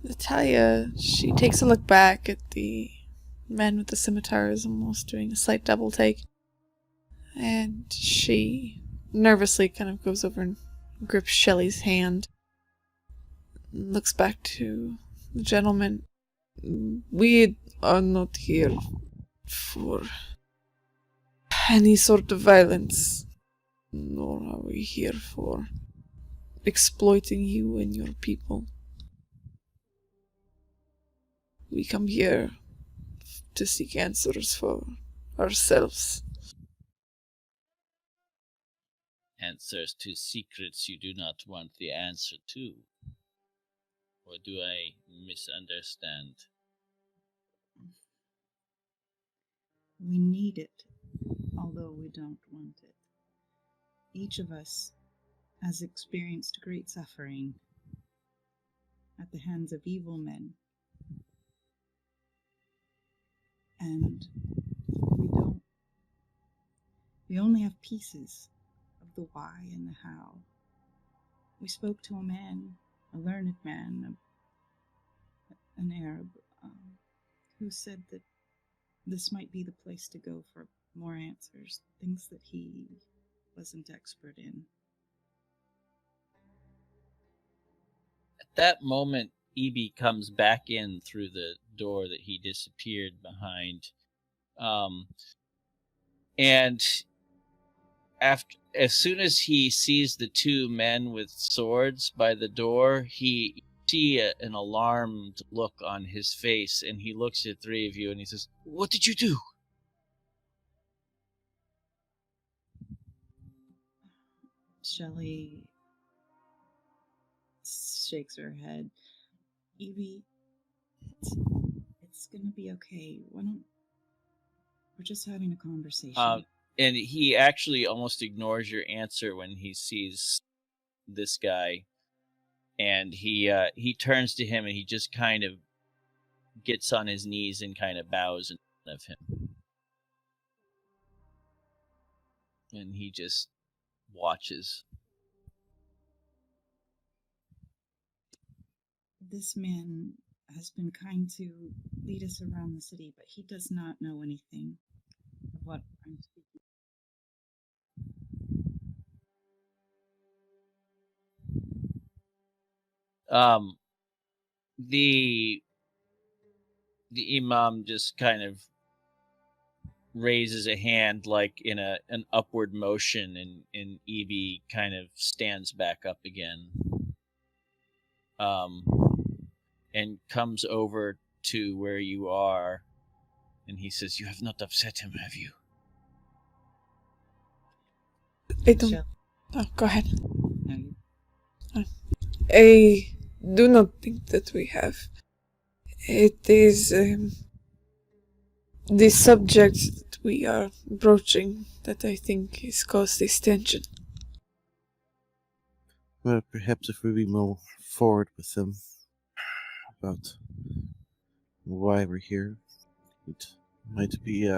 Natalia, she takes a look back at the men with the scimitars, almost doing a slight double take. And she nervously kind of goes over and grips Shelley's hand. Looks back to the gentleman. We are not here for any sort of violence, nor are we here for exploiting you and your people. We come here to seek answers for ourselves. Answers to secrets you do not want the answer to. Or do I misunderstand? We need it, although we don't want it. Each of us has experienced great suffering at the hands of evil men. And we only have pieces of the why and the how. We spoke to a man, a learned man, an Arab, who said that this might be the place to go for more answers, things that he wasn't expert in. At that moment, Evie comes back in through the door that he disappeared behind. And as soon as he sees the two men with swords by the door, he see an alarmed look on his face, and he looks at three of you and he says, "What did you do?" Shelley shakes her head. Evie, it's gonna be okay. We're just having a conversation. And he actually almost ignores your answer when he sees this guy, and he turns to him and he just kind of gets on his knees and kind of bows in front of him. and he just watches. This man has been kind to lead us around the city, but he does not know anything of what I'm speaking. Um, the imam just kind of raises a hand like in an upward motion, and Evie kind of stands back up again. And comes over to where you are, and he says, "You have not upset him, have you?" I don't. Shall Oh, go ahead. no, you I do not think that we have. It is the subject that we are broaching that I think has caused this tension. Well, perhaps if we move forward with them about why we're here, it might be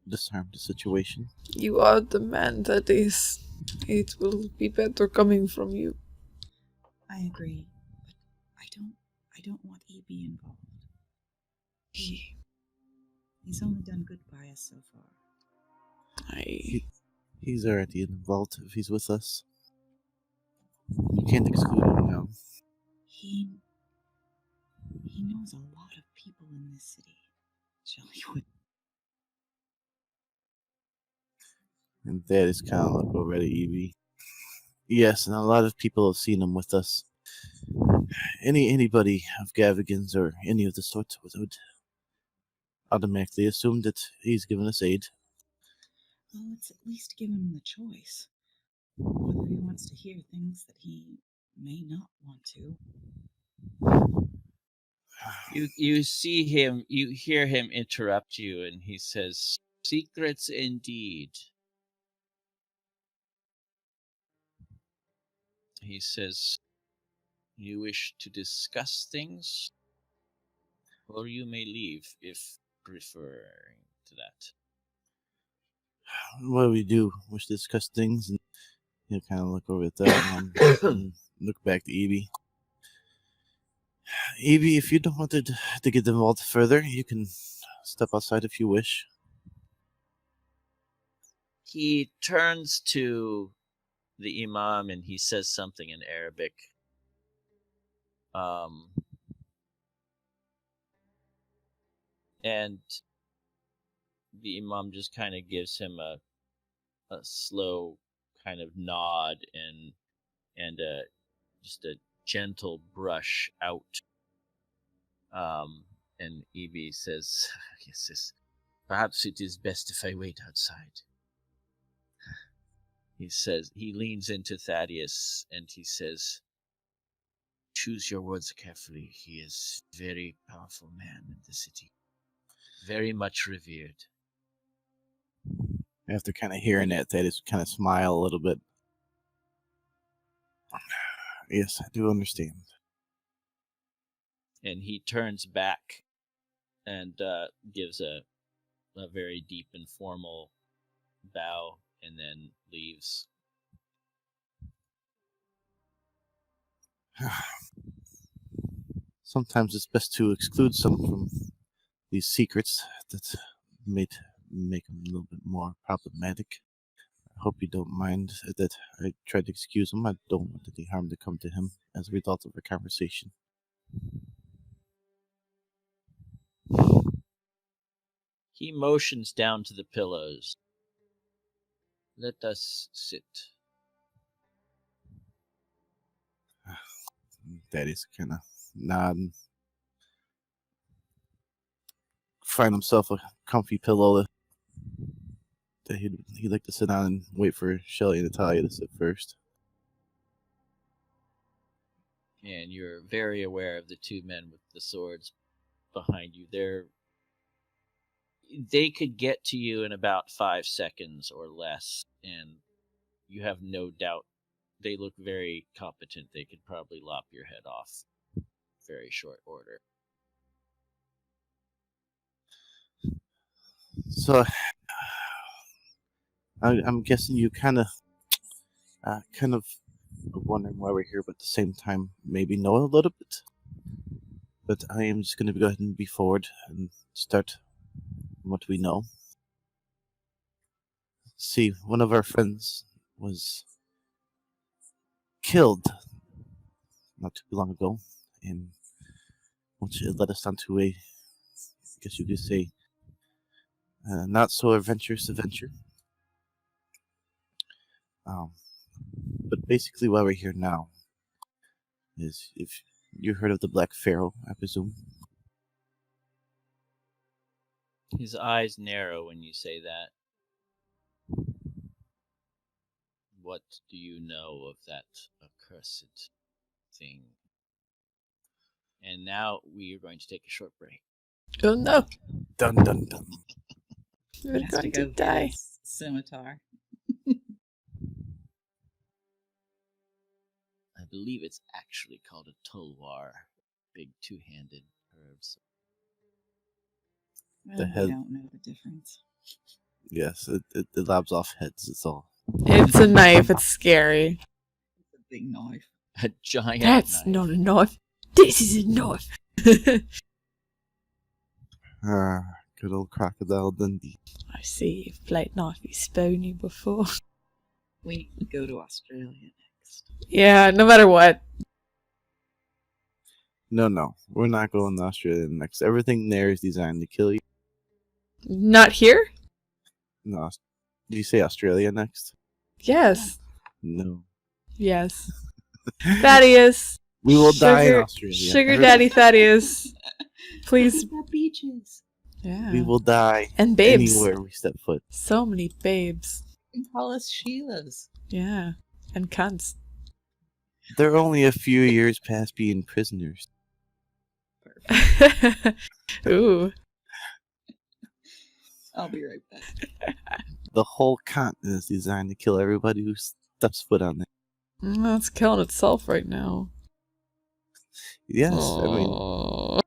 disarm the situation. You are the man that is. It will be better coming from you. I agree, but I don't want EB involved. He's only done good by us so far. He's already involved if he's with us. You can't exclude him now. He knows a lot of people in this city. Shelley would. And that is kind of like already Evie. Yes, and a lot of people have seen him with us. Anybody of Gavigan's or any of the sort would automatically assume that he's given us aid. Well, let's at least give him the choice. Whether he wants to hear things that he may not want to. You see him, you hear him interrupt you, and he says, "Secrets indeed." He says, "You wish to discuss things, or you may leave if preferring to that." What we do was discuss things, and he'll kind of look over at that one and look back to Evie. Evie, if you don't want to get involved further, you can step outside if you wish. He turns to the imam and he says something in Arabic. And the imam just kind of gives him a slow kind of nod and just a gentle brush out. And Evie says, "Yes, perhaps it is best if I wait outside." He says, he leans into Thaddeus and he says, "Choose your words carefully. He is a very powerful man in the city, very much revered." After kind of hearing that, Thaddeus kind of smile a little bit. Yes, I do understand. And he turns back and gives a very deep and formal bow and then leaves. Sometimes it's best to exclude some from these secrets that may make them a little bit more problematic. I hope you don't mind that I tried to excuse him. I don't want any harm to come to him as a result of our conversation. He motions down to the pillows. "Let us sit." Thaddeus kind of nod and find himself a comfy pillow that he'd like to sit on and wait for Shelly and Natalia to sit first. And you're very aware of the two men with the swords behind you. They could get to you in about 5 seconds or less, and you have no doubt they look very competent. They could probably lop your head off very short order. So I'm guessing you kind of wondering why we're here, but at the same time, maybe know a little bit. But I am just going to go ahead and be forward and start what we know. See, one of our friends was killed not too long ago, and which led us onto a, I guess you could say, not so adventurous adventure. Um, but basically, why we're here now is if you heard of the Black Pharaoh, I presume. His eyes narrow when you say that. What do you know of that accursed thing? And now we are going to take a short break. Oh no, Dun dun dun. we're Has to going go to get die. his scimitar. I believe it's actually called a tulwar, big two-handed herbs. The We head. don't know the difference. Yes, it lobs off heads. It's all. It's a knife. It's scary. It's a big knife. A giant That's knife. not a knife. This is a knife. Good old Crocodile Dundee. I see you've played knifey spoony before. We need to go to Australia next. Yeah, no matter what. No, we're not going to Australia next. Everything there is designed to kill you. Not here? No, did you say Australia next? Yes. No. Yes. Thaddeus. We will die in Sugar- Australia. Sugar Daddy Thaddeus. Please. Got beaches. Yeah. We will die And babes. anywhere we step foot. So many babes. You can call us Sheilas. Yeah. And cunts. They're only a few years past being prisoners. Ooh. I'll be right back. The whole continent is designed to kill everybody who steps foot on it. It's killing itself right now. Yes, I mean, Aw.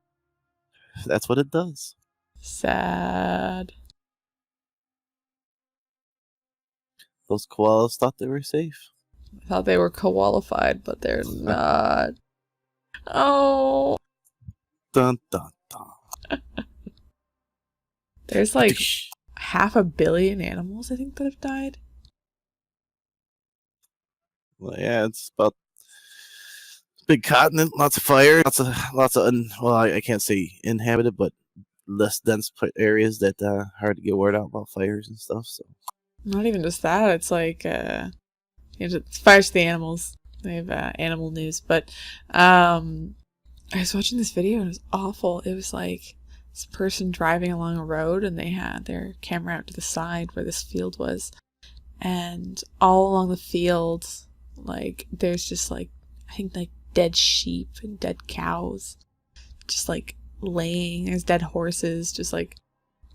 that's what it does. Sad. Those koalas thought they were safe. I thought they were qualified, but they're not. Oh. Dun dun dun. There's like 500 million animals, I think, that have died. Well, yeah, it's about big continent, lots of fire, lots of well, I can't say inhabited, but less dense areas that hard to get word out about fires and stuff. So Not even just that. It's like it's fires to the animals. They have animal news, but I was watching this video and it was awful. It was like this person driving along a road and they had their camera out to the side where this field was, and all along the field, like there's just like I think like dead sheep and dead cows, just like laying. There's dead horses, just like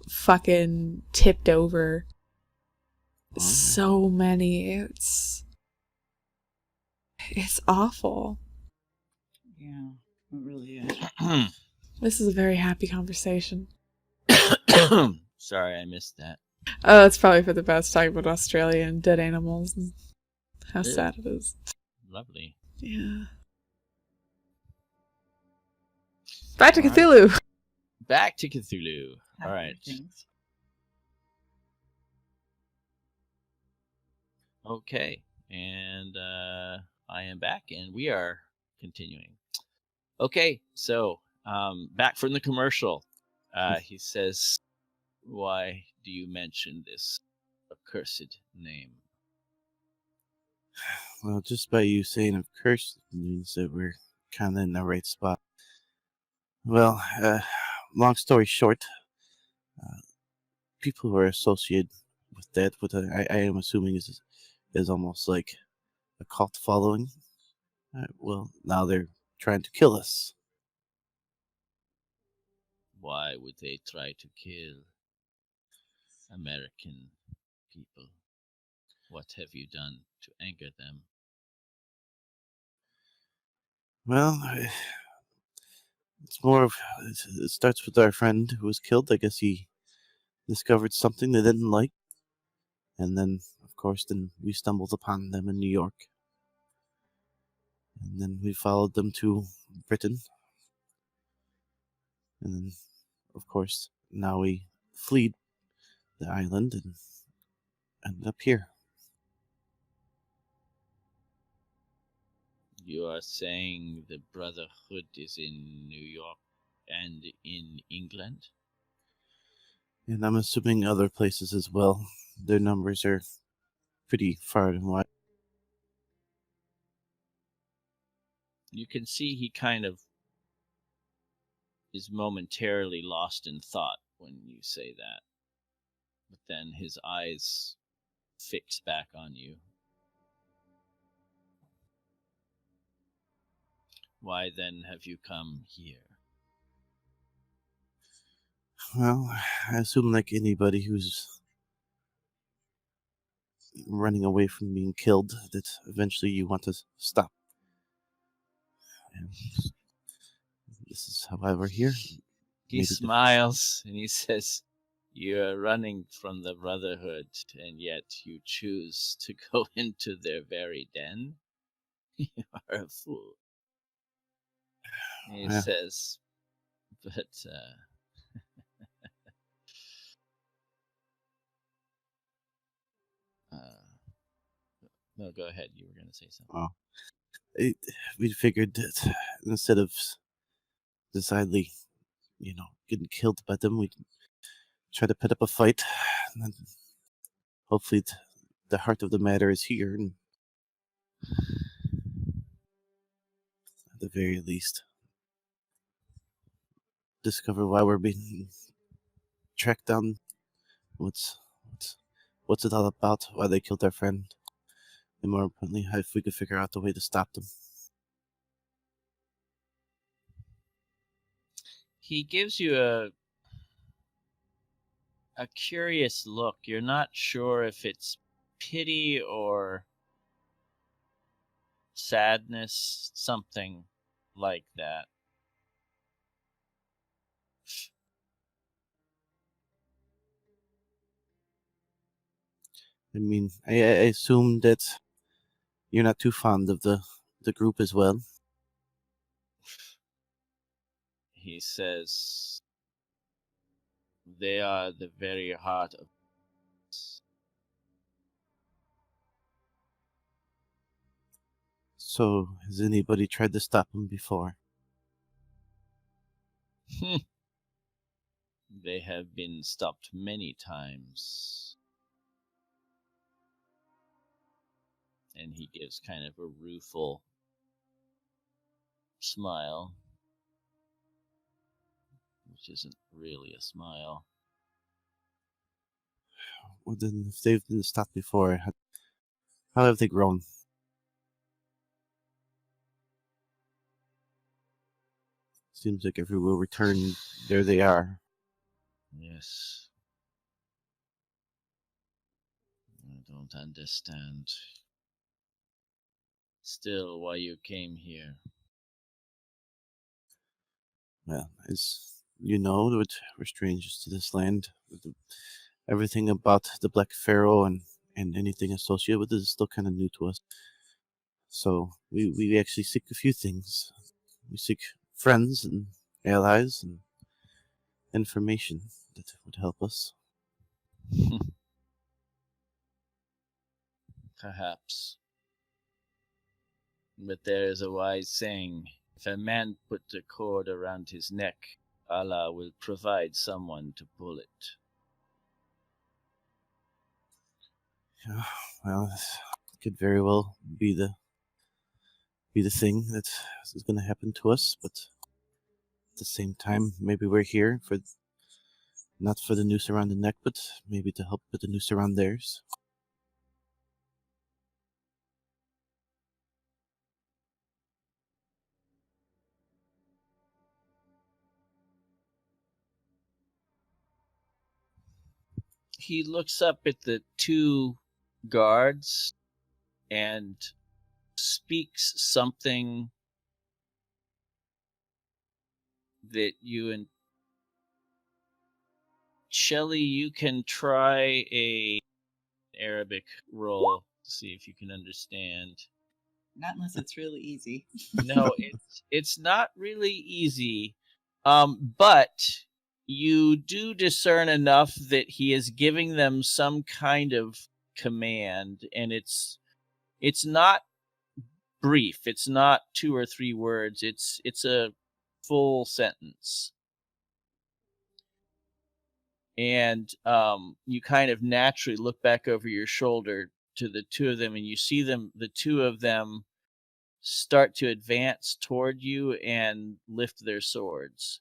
fucking tipped over. So many. It's awful. Yeah, it really is. This is a very happy conversation. Sorry, I missed that. Oh, it's probably for the best, talking about Australia and dead animals and how Yeah. sad it is. Lovely. Yeah. Back to All right. Cthulhu. Back to Cthulhu. All Happier right. things. Okay. And I am back, and we are continuing. Okay, so back from the commercial. He says, "Why do you mention this accursed name?" well, just by you saying of curse means that we're kind of in the right spot. Well, long story short, people who are associated with that, what I am assuming is almost like a cult following. Well, now they're trying to kill us. Why would they try to kill American people? What have you done to anger them? Well, it's more of it starts with our friend who was killed. I guess he discovered something they didn't like, And then, of course, then we stumbled upon them in New York. And then we followed them to Britain. And then, of course, now we fled the island and ended up here. You are saying the Brotherhood is in New York and in England? And I'm assuming other places as well. Their numbers are pretty far and wide. You can see he kind of is momentarily lost in thought when you say that. But then his eyes fix back on you. Why then have you come here? Well, I assume like anybody who's running away from being killed, that eventually you want to stop. And this is how we're here. He Maybe smiles and he says, "You are running from the Brotherhood, and yet you choose to go into their very den? You are a fool." He Yeah. says, "But, no, go ahead. You were going to say something." Well, we figured that instead of decidedly, getting killed by them, we'd try to put up a fight. And then hopefully the heart of the matter is here, and at the very least, discover why we're being tracked down. What's what's it all about? Why they killed our friend? And more importantly, if we could figure out the way to stop them. He gives you a curious look. You're not sure if it's pity or sadness, something like that. I mean, I assume that you're not too fond of the group as well. He says, "They are the very heart of us." So, has anybody tried to stop them before? They have been stopped many times. And he gives kind of a rueful smile, which isn't really a smile. Well, then, if they've been stopped before, how have they grown? Seems like everywhere we turn, there they are. Yes. I don't understand. Still, why you came here. Well, as you know, we're strangers to this land. Everything about the Black Pharaoh and anything associated with it is still kind of new to us. So we actually seek a few things. We seek friends and allies and information that would help us. Perhaps. But there is a wise saying, if a man put a cord around his neck, Allah will provide someone to pull it. Yeah, well, this could very well be the thing that is going to happen to us, but at the same time, maybe we're here for not for the noose around the neck, but maybe to help put the noose around theirs. He looks up at the two guards and speaks something that you and Shelley, you can try Arabic roll to see if you can understand. Not unless it's really easy. No, it's not really easy, but you do discern enough that he is giving them some kind of command, and it's not brief. It's not 2 or 3 words. It's a full sentence. And you kind of naturally look back over your shoulder to the two of them, and you see the two of them start to advance toward you and lift their swords.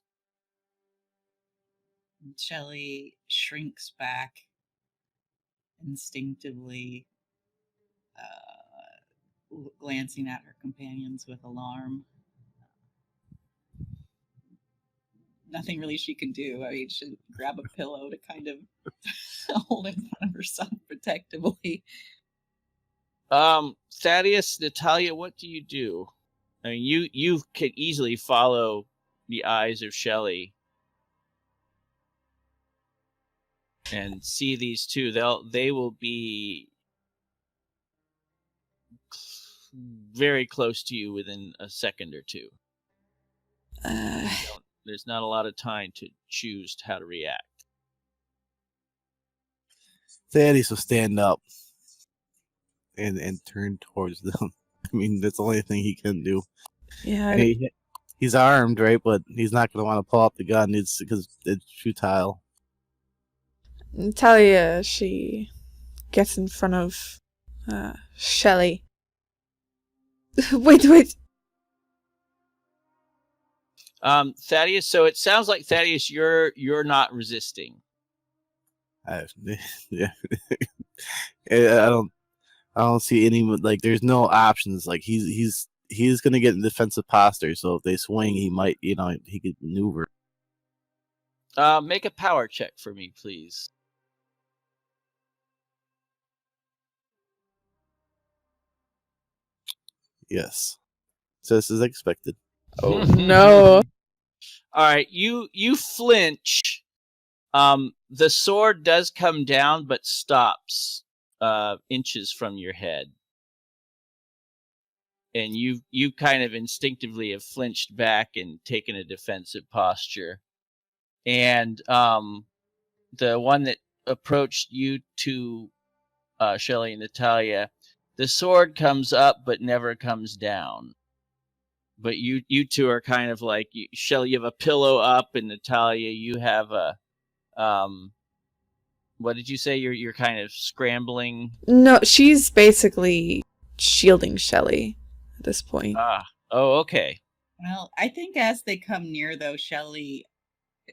Shelley shrinks back instinctively, glancing at her companions with alarm. Nothing really she can do. I mean, she grab a pillow to kind of hold in front of herself protectively. Thaddeus, Natalia, what do you do? I mean, you could easily follow the eyes of Shelley and see these two. They will be very close to you within a second or two. There's not a lot of time to choose how to react. Thaddeus will stand up and turn towards them. I mean, that's the only thing he can do. Yeah. He's armed, right? But he's not going to want to pull out the gun. It's because it's futile. Natalia, she gets in front of Shelley. Wait. Thaddeus, so it sounds like Thaddeus, you're not resisting. Yeah. I don't see any, like, there's no options. Like, he's going to get in defensive posture. So if they swing, he might, he could maneuver. Make a power check for me, please. Yes. So this is expected. Oh no. All right, you flinch. The sword does come down, but stops inches from your head, and you kind of instinctively have flinched back and taken a defensive posture. And the one that approached you two, Shelley and Natalia, the sword comes up but never comes down. But you two are kind of like, Shelley, you have a pillow up, and Natalia, you have a what did you say? You're kind of scrambling. No, she's basically shielding Shelley at this point. Oh, okay. Well, I think as they come near, though, Shelley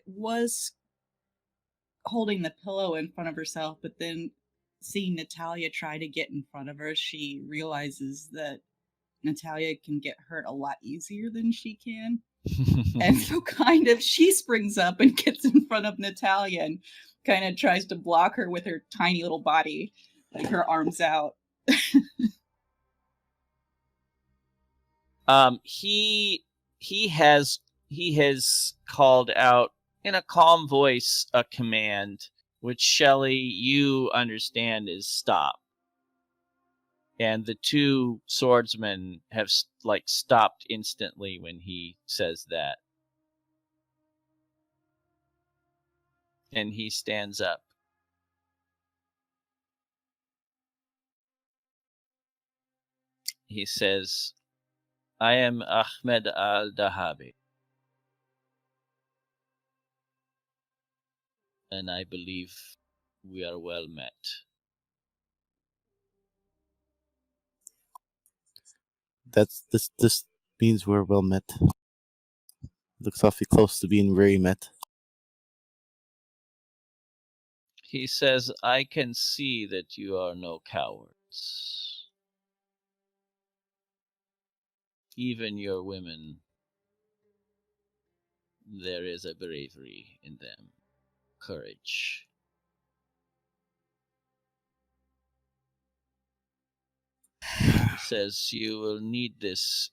was holding the pillow in front of herself, but then seeing Natalia try to get in front of her, she realizes that Natalia can get hurt a lot easier than she can. And so kind of she springs up and gets in front of Natalia and kind of tries to block her with her tiny little body, like her arms out. He has called out in a calm voice a command, which Shelley, you understand is stop. And the two swordsmen have stopped instantly when he says that. And he stands up. He says, I am Ahmed al-Dahabi, and I believe we are well met. This means we're well met. Looks awfully close to being very met. He says, I can see that you are no cowards. Even your women, there is a bravery in them, courage. He says, you will need this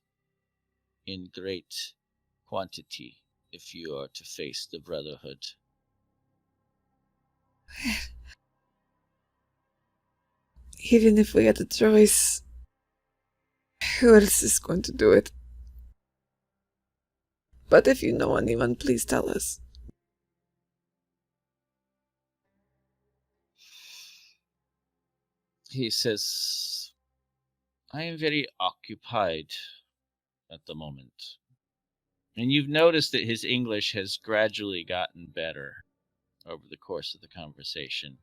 in great quantity if you are to face the Brotherhood. Even if we had a choice, who else is going to do it? But if you know anyone, please tell us. He says, I am very occupied at the moment. And you've noticed that his English has gradually gotten better over the course of the conversation.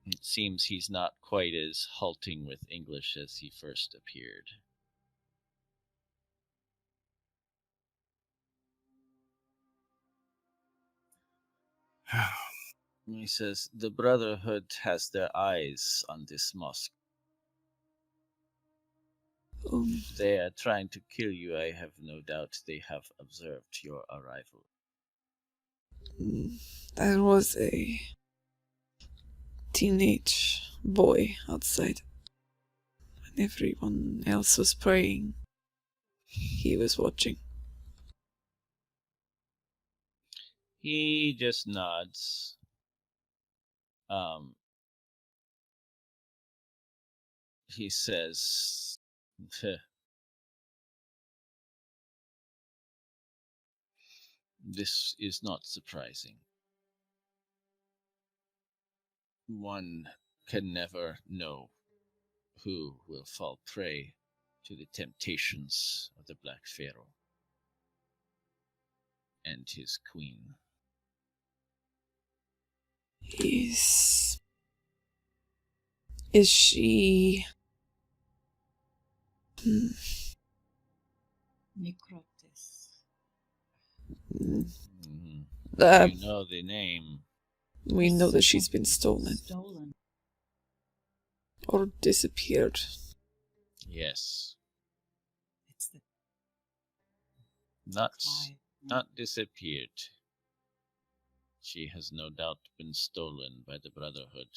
It seems he's not quite as halting with English as he first appeared. He says, the Brotherhood has their eyes on this mosque. If they are trying to kill you, I have no doubt they have observed your arrival. There was a teenage boy outside. When everyone else was praying, he was watching. He just nods. He says, this is not surprising. One can never know who will fall prey to the temptations of the Black Pharaoh and his queen. Is she... Necrotis. You know the name. We know that she's been stolen. Or disappeared. Yes. It's the Not disappeared. She has no doubt been stolen by the Brotherhood.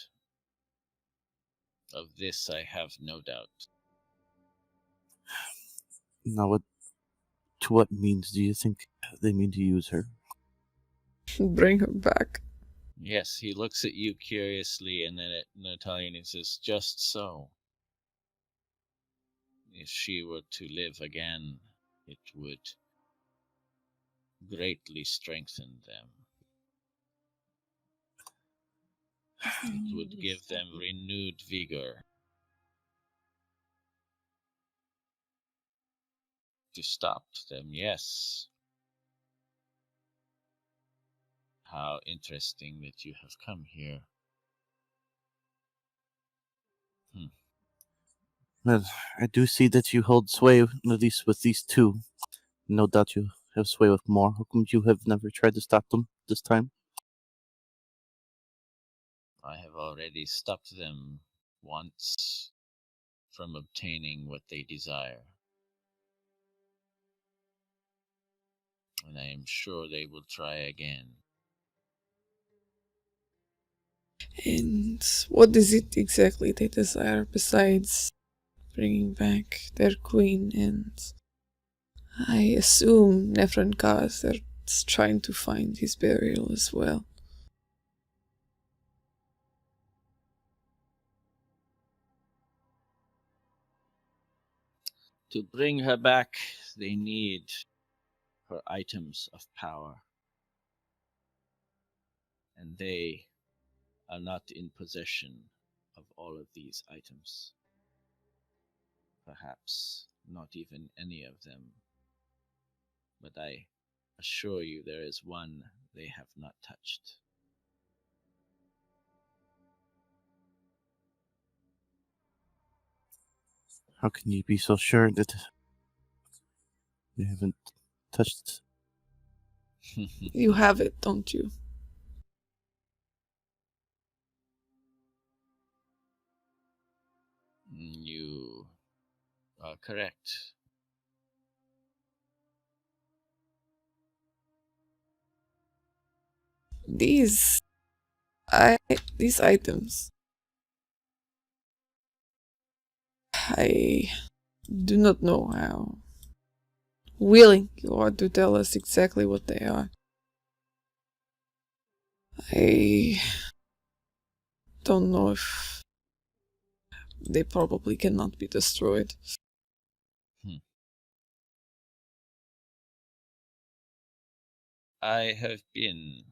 Of this I have no doubt. Now, to what means do you think they mean to use her? Bring her back. Yes, he looks at you curiously and then at Natalia and he says, just so. If she were to live again, it would greatly strengthen them. It would give them renewed vigor to stop them, yes. How interesting that you have come here. Well, I do see that you hold sway, at least with these two. No doubt you have sway with more. How come you have never tried to stop them this time? I have already stopped them once from obtaining what they desire. And I am sure they will try again. And what is it exactly they desire besides bringing back their queen? And I assume Nefrenka, they're trying to find his burial as well. To bring her back, they need her items of power. And they are not in possession of all of these items. Perhaps not even any of them. But I assure you there is one they have not touched. How can you be so sure that you haven't touched it? You have it, don't you? You are correct. These items, I do not know how willing you are to tell us exactly what they are. I don't know if they probably cannot be destroyed. I have been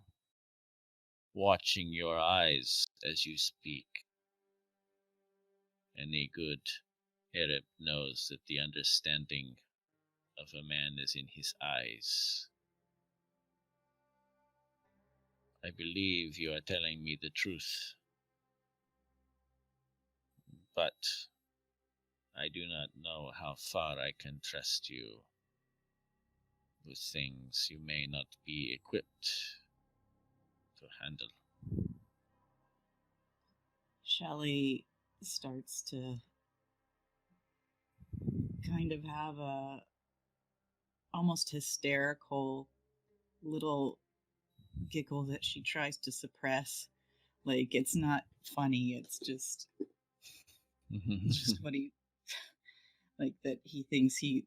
watching your eyes as you speak. Any good Arab knows that the understanding of a man is in his eyes. I believe you are telling me the truth, but I do not know how far I can trust you with things you may not be equipped to handle. Shelley starts to kind of have a almost hysterical little giggle that she tries to suppress. Like, it's not funny, it's just what he like, that he thinks he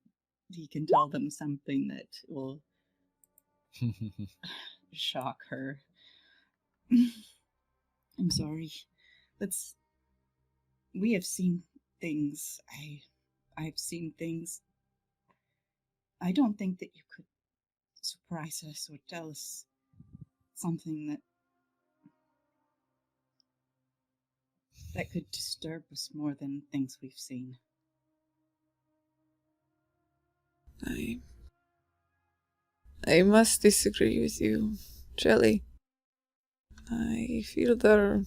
can tell them something that will shock her. I'm sorry. That's we have seen things. I've seen things. I don't think that you could surprise us or tell us something that could disturb us more than things we've seen. I must disagree with you, Jelly. I feel there are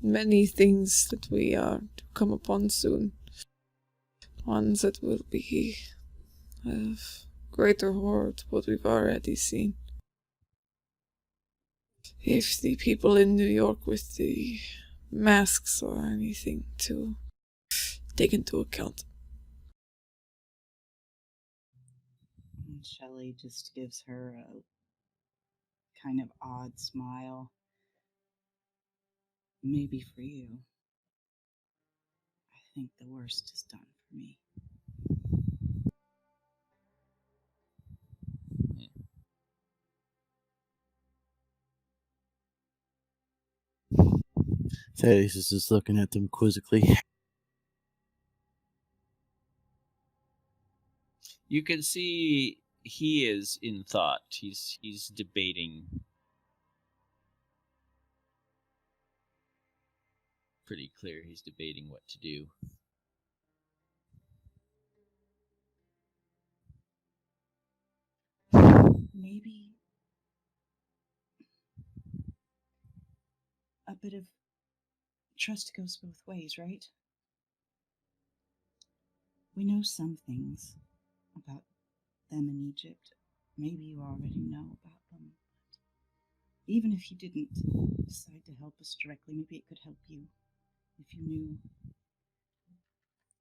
many things that we are to come upon soon. Ones that will be of greater horror to what we've already seen. If the people in New York with the masks or anything to take into account. And Shelley just gives her a kind of odd smile. Maybe for you. I think the worst is done for me. Thaddeus is just looking at them quizzically. You can see he is in thought. He's debating. Pretty clear he's debating what to do. Maybe a bit of trust goes both ways, right? We know some things about them in Egypt. Maybe you already know about them. Even if you didn't decide to help us directly, maybe it could help you if you knew.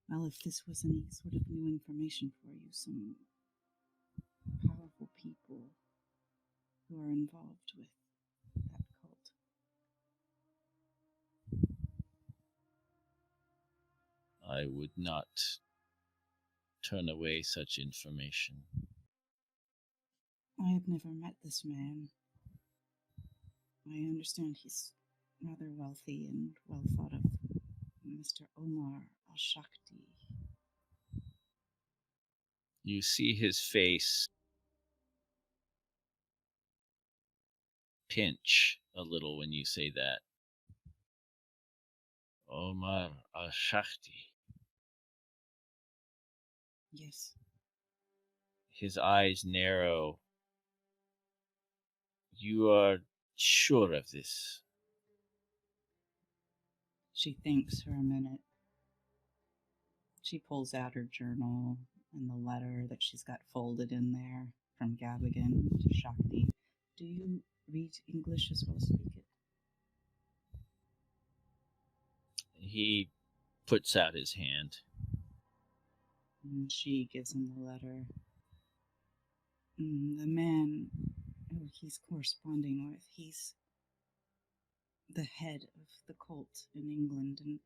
Well, if this was any sort of new information for you, some powerful people who are involved with that cult. I would not turn away such information. I have never met this man. I understand he's rather wealthy and well thought of. Mr. Omar al-Shakti. You see his face pinch a little when you say that. Omar al-Shakti. Yes. His eyes narrow. You are sure of this? She thinks for a minute. She pulls out her journal and the letter that she's got folded in there from Gavigan to Shakti. Do you read English as well as speak it? He puts out his hand. And she gives him the letter. The man who he's corresponding with, he's the head of the cult in England and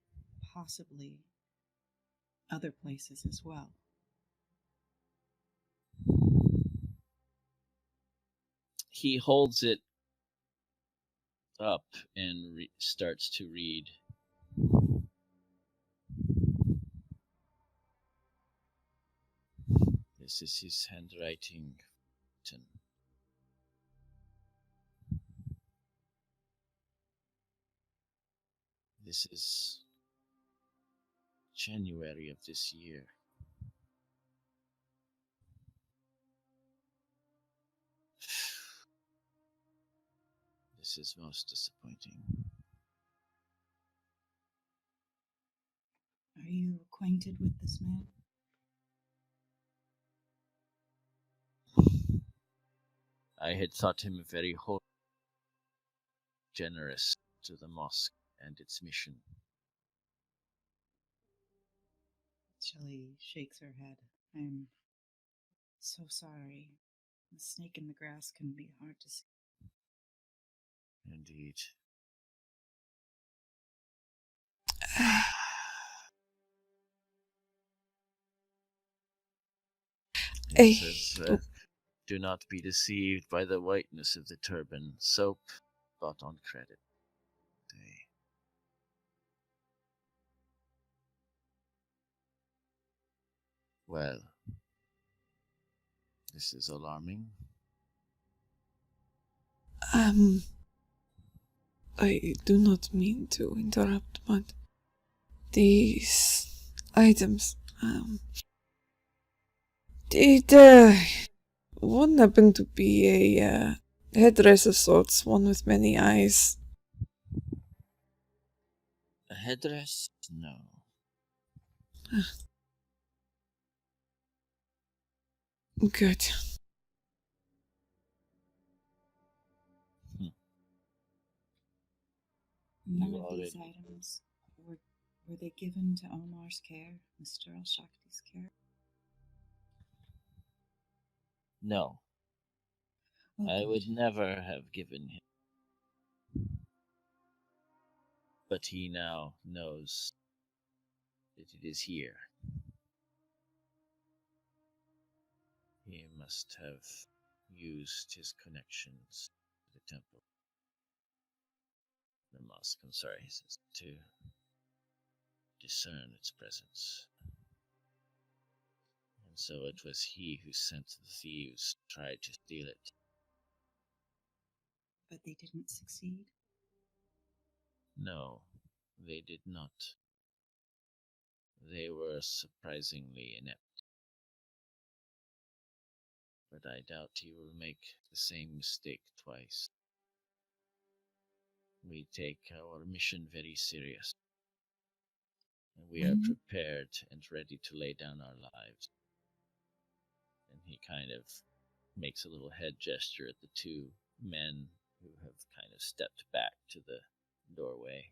possibly other places as well. He holds it up and starts to read. This is his handwriting. This is January of this year. This is most disappointing. Are you acquainted with this man? I had thought him very generous to the mosque and its mission. Shelley shakes her head. I'm so sorry. The snake in the grass can be hard to see. Indeed. It says, do not be deceived by the whiteness of the turban. Soap bought on credit. Well, this is alarming. I do not mean to interrupt, but these items, did one happen to be a headdress of sorts, one with many eyes? A headdress? No. Good. None of these items were they given to Omar's care, Mr. Al-Shakti's care? No. Oh, I good. would never have given him. But he now knows that it is here. He must have used his connections to the temple. The mosque, I'm sorry, to discern its presence. And so it was he who sent the thieves, tried to steal it. But they didn't succeed? No, they did not. They were surprisingly inept. But I doubt he will make the same mistake twice. We take our mission very serious. And we are prepared and ready to lay down our lives. And he kind of makes a little head gesture at the two men who have kind of stepped back to the doorway.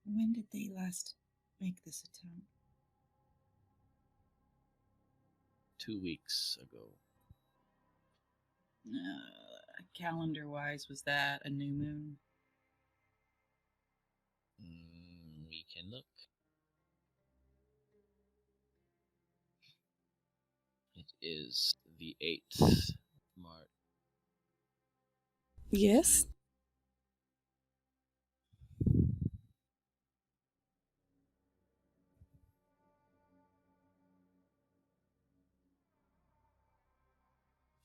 When did they last make this attempt? 2 weeks ago. Calendar-wise, was that a new moon? We can look. It is the 8th of March. Yes?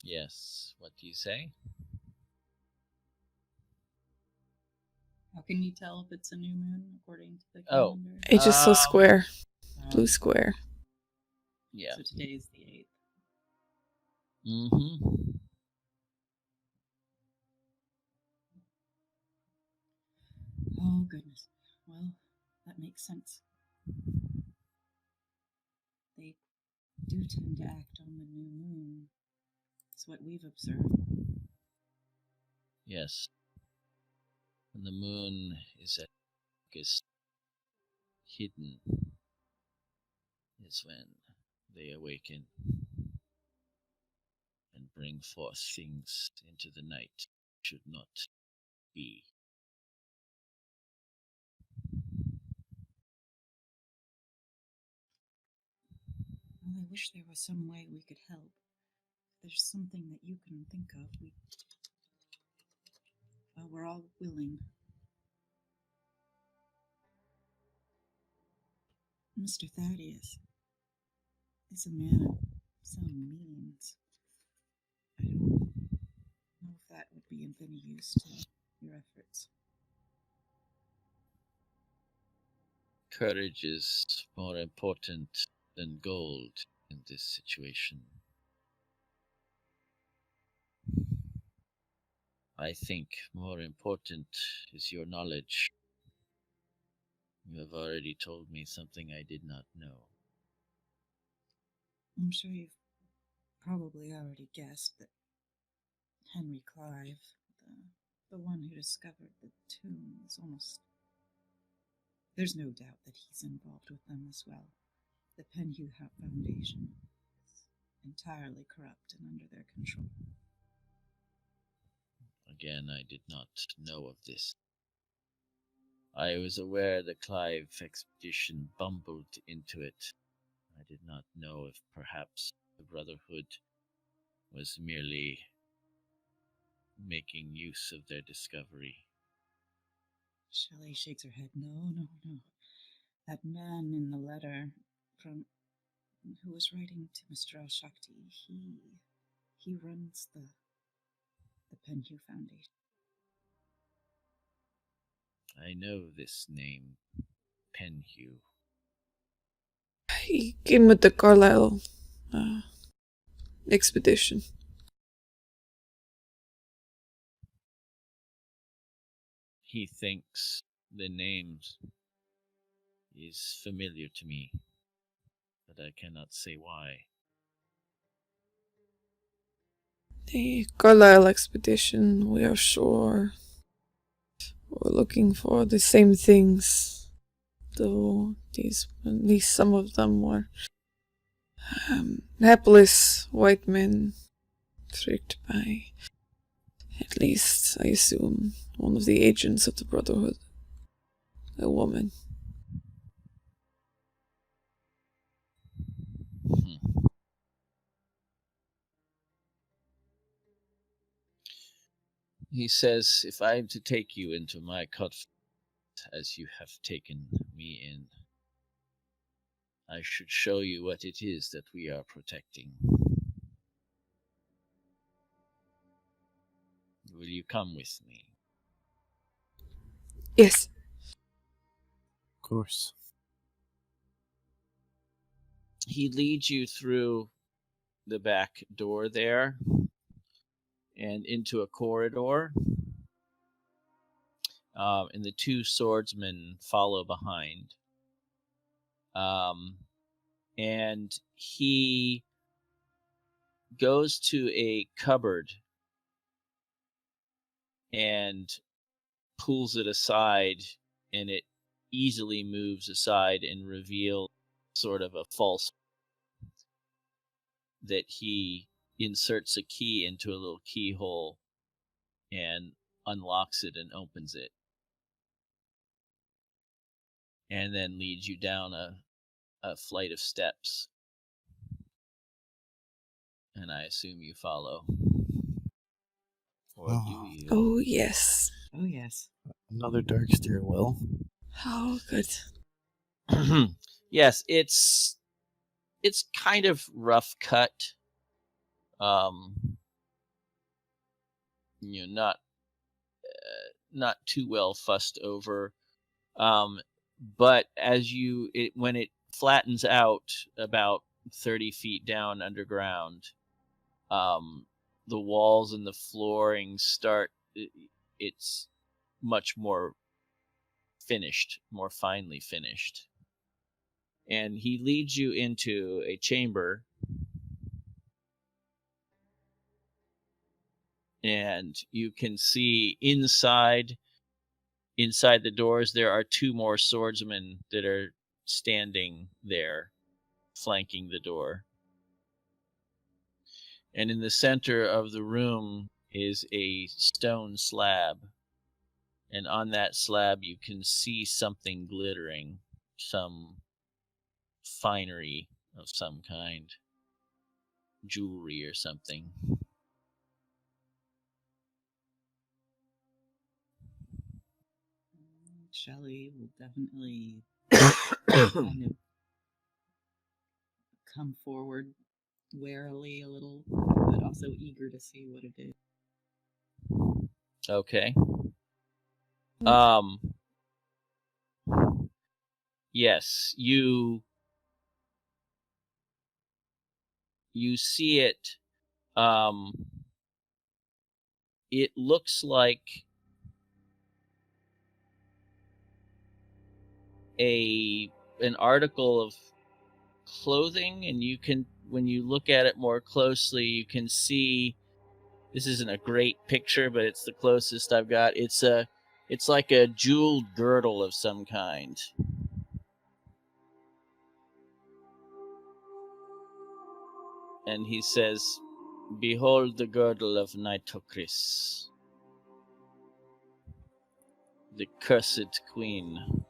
Yes, what do you say? How can you tell if it's a new moon according to the Oh. calendar? I just saw square. Blue square. Yeah. So today is the 8th. Mm-hmm. Oh, goodness. Well, that makes sense. They do tend to act on the new moon. That's what we've observed. Yes. When the moon is hidden is when they awaken and bring forth things into the night should not be. Well, I wish there was some way we could help. If there's something that you can think of, we're all willing. Mr. Thaddeus, is a man of some means. I don't know if that would be of any use to your efforts. Courage is more important than gold in this situation. I think more important is your knowledge. You have already told me something I did not know. I'm sure you've probably already guessed that Henry Clive, the one who discovered the tomb, is almost. There's no doubt that he's involved with them as well. The Penhew Foundation is entirely corrupt and under their control. Again, I did not know of this. I was aware the Clive expedition bumbled into it. I did not know if perhaps the Brotherhood was merely making use of their discovery. Shelley shakes her head. No. That man in the letter from who was writing to Mr. Al-Shakti, he runs the Penhew Foundation. I know this name, Penhew. He came with the Carlisle expedition. He thinks the name is familiar to me, but I cannot say why. The Carlisle expedition, we are sure, were looking for the same things, though at least some of them were hapless white men tricked by, at least I assume, one of the agents of the Brotherhood, a woman. He says, if I am to take you into my confidence as you have taken me in, I should show you what it is that we are protecting. Will you come with me? Yes. Of course. He leads you through the back door there and into a corridor. And the two swordsmen follow behind. And he goes to a cupboard and pulls it aside, and it easily moves aside and reveals sort of a false that he inserts a key into a little keyhole and unlocks it and opens it, and then leads you down a flight of steps. And I assume you follow. Or do you? Oh, yes. Oh, yes. Another dark stairwell. Oh, good. Yes, it's kind of rough cut. Not too well fussed over. But as when it flattens out about 30 feet down underground, the walls and the flooring it's much more finished, more finely finished. And he leads you into a chamber, and you can see inside the doors there are two more swordsmen that are standing there flanking the door. And in the center of the room is a stone slab, and on that slab you can see something glittering, some finery of some kind, jewelry or something. Shelley will definitely kind of come forward warily a little, but also eager to see what it is. Okay. Yes, you see it. It looks like an article of clothing, and you can, when you look at it more closely, you can see, this isn't a great picture, but it's the closest I've got. It's like a jeweled girdle of some kind. And he says, "Behold the girdle of Nyarlathotep, the cursed queen."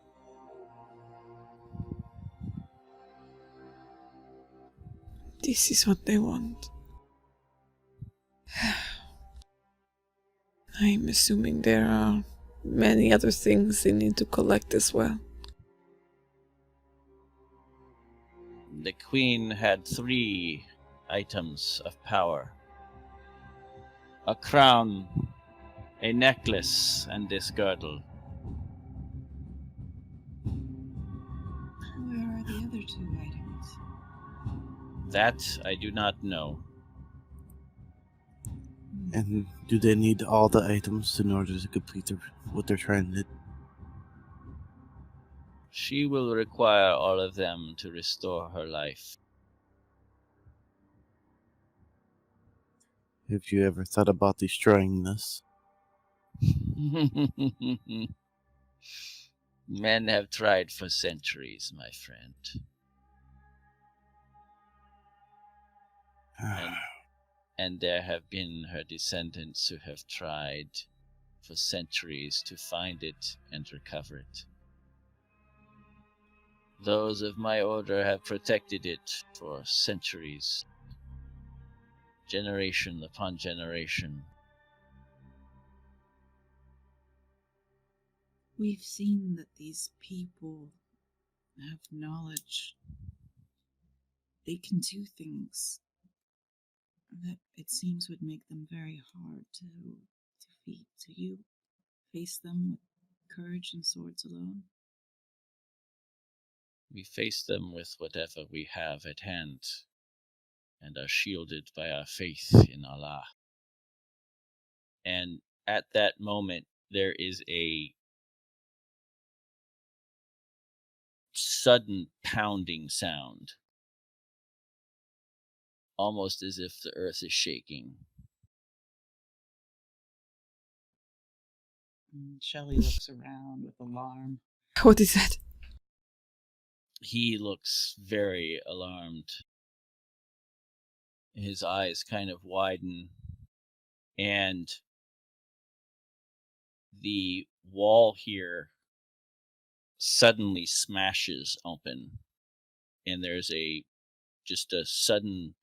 This is what they want. I'm assuming there are many other things they need to collect as well. The queen had 3 items of power: a crown, a necklace, and this girdle. Where are the other 2 items? That I do not know. And do they need all the items in order to complete what they're trying to do? She will require all of them to restore her life. Have you ever thought about destroying this? Men have tried for centuries, my friend. And there have been her descendants who have tried for centuries to find it and recover it. Those of my order have protected it for centuries, generation upon generation. We've seen that these people have knowledge. They can do things that it seems would make them very hard to defeat. Do you face them with courage and swords alone? We face them with whatever we have at hand, and are shielded by our faith in Allah. And at that moment, there is a sudden pounding sound, almost as if the earth is shaking. Shelley looks around with alarm. What is that? He looks very alarmed. His eyes kind of widen, and the wall here suddenly smashes open, and there's just a sudden,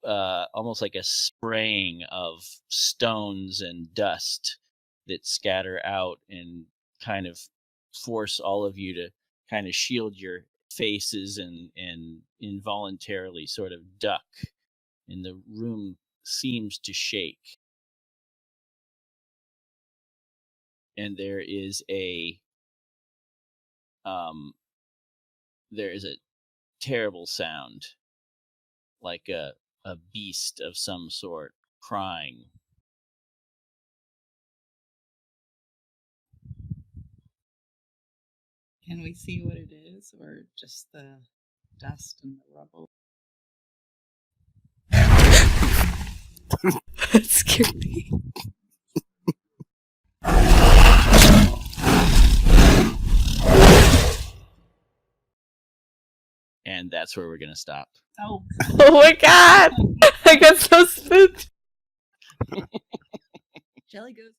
almost like a spraying of stones and dust that scatter out and kind of force all of you to kind of shield your faces and involuntarily sort of duck, and the room seems to shake. And there is a terrible sound, like a beast of some sort crying. Can we see what it is, or just the dust and the rubble? That scared me. And that's where we're going to stop. Oh. Oh my god! I got so spooked. Shelley goes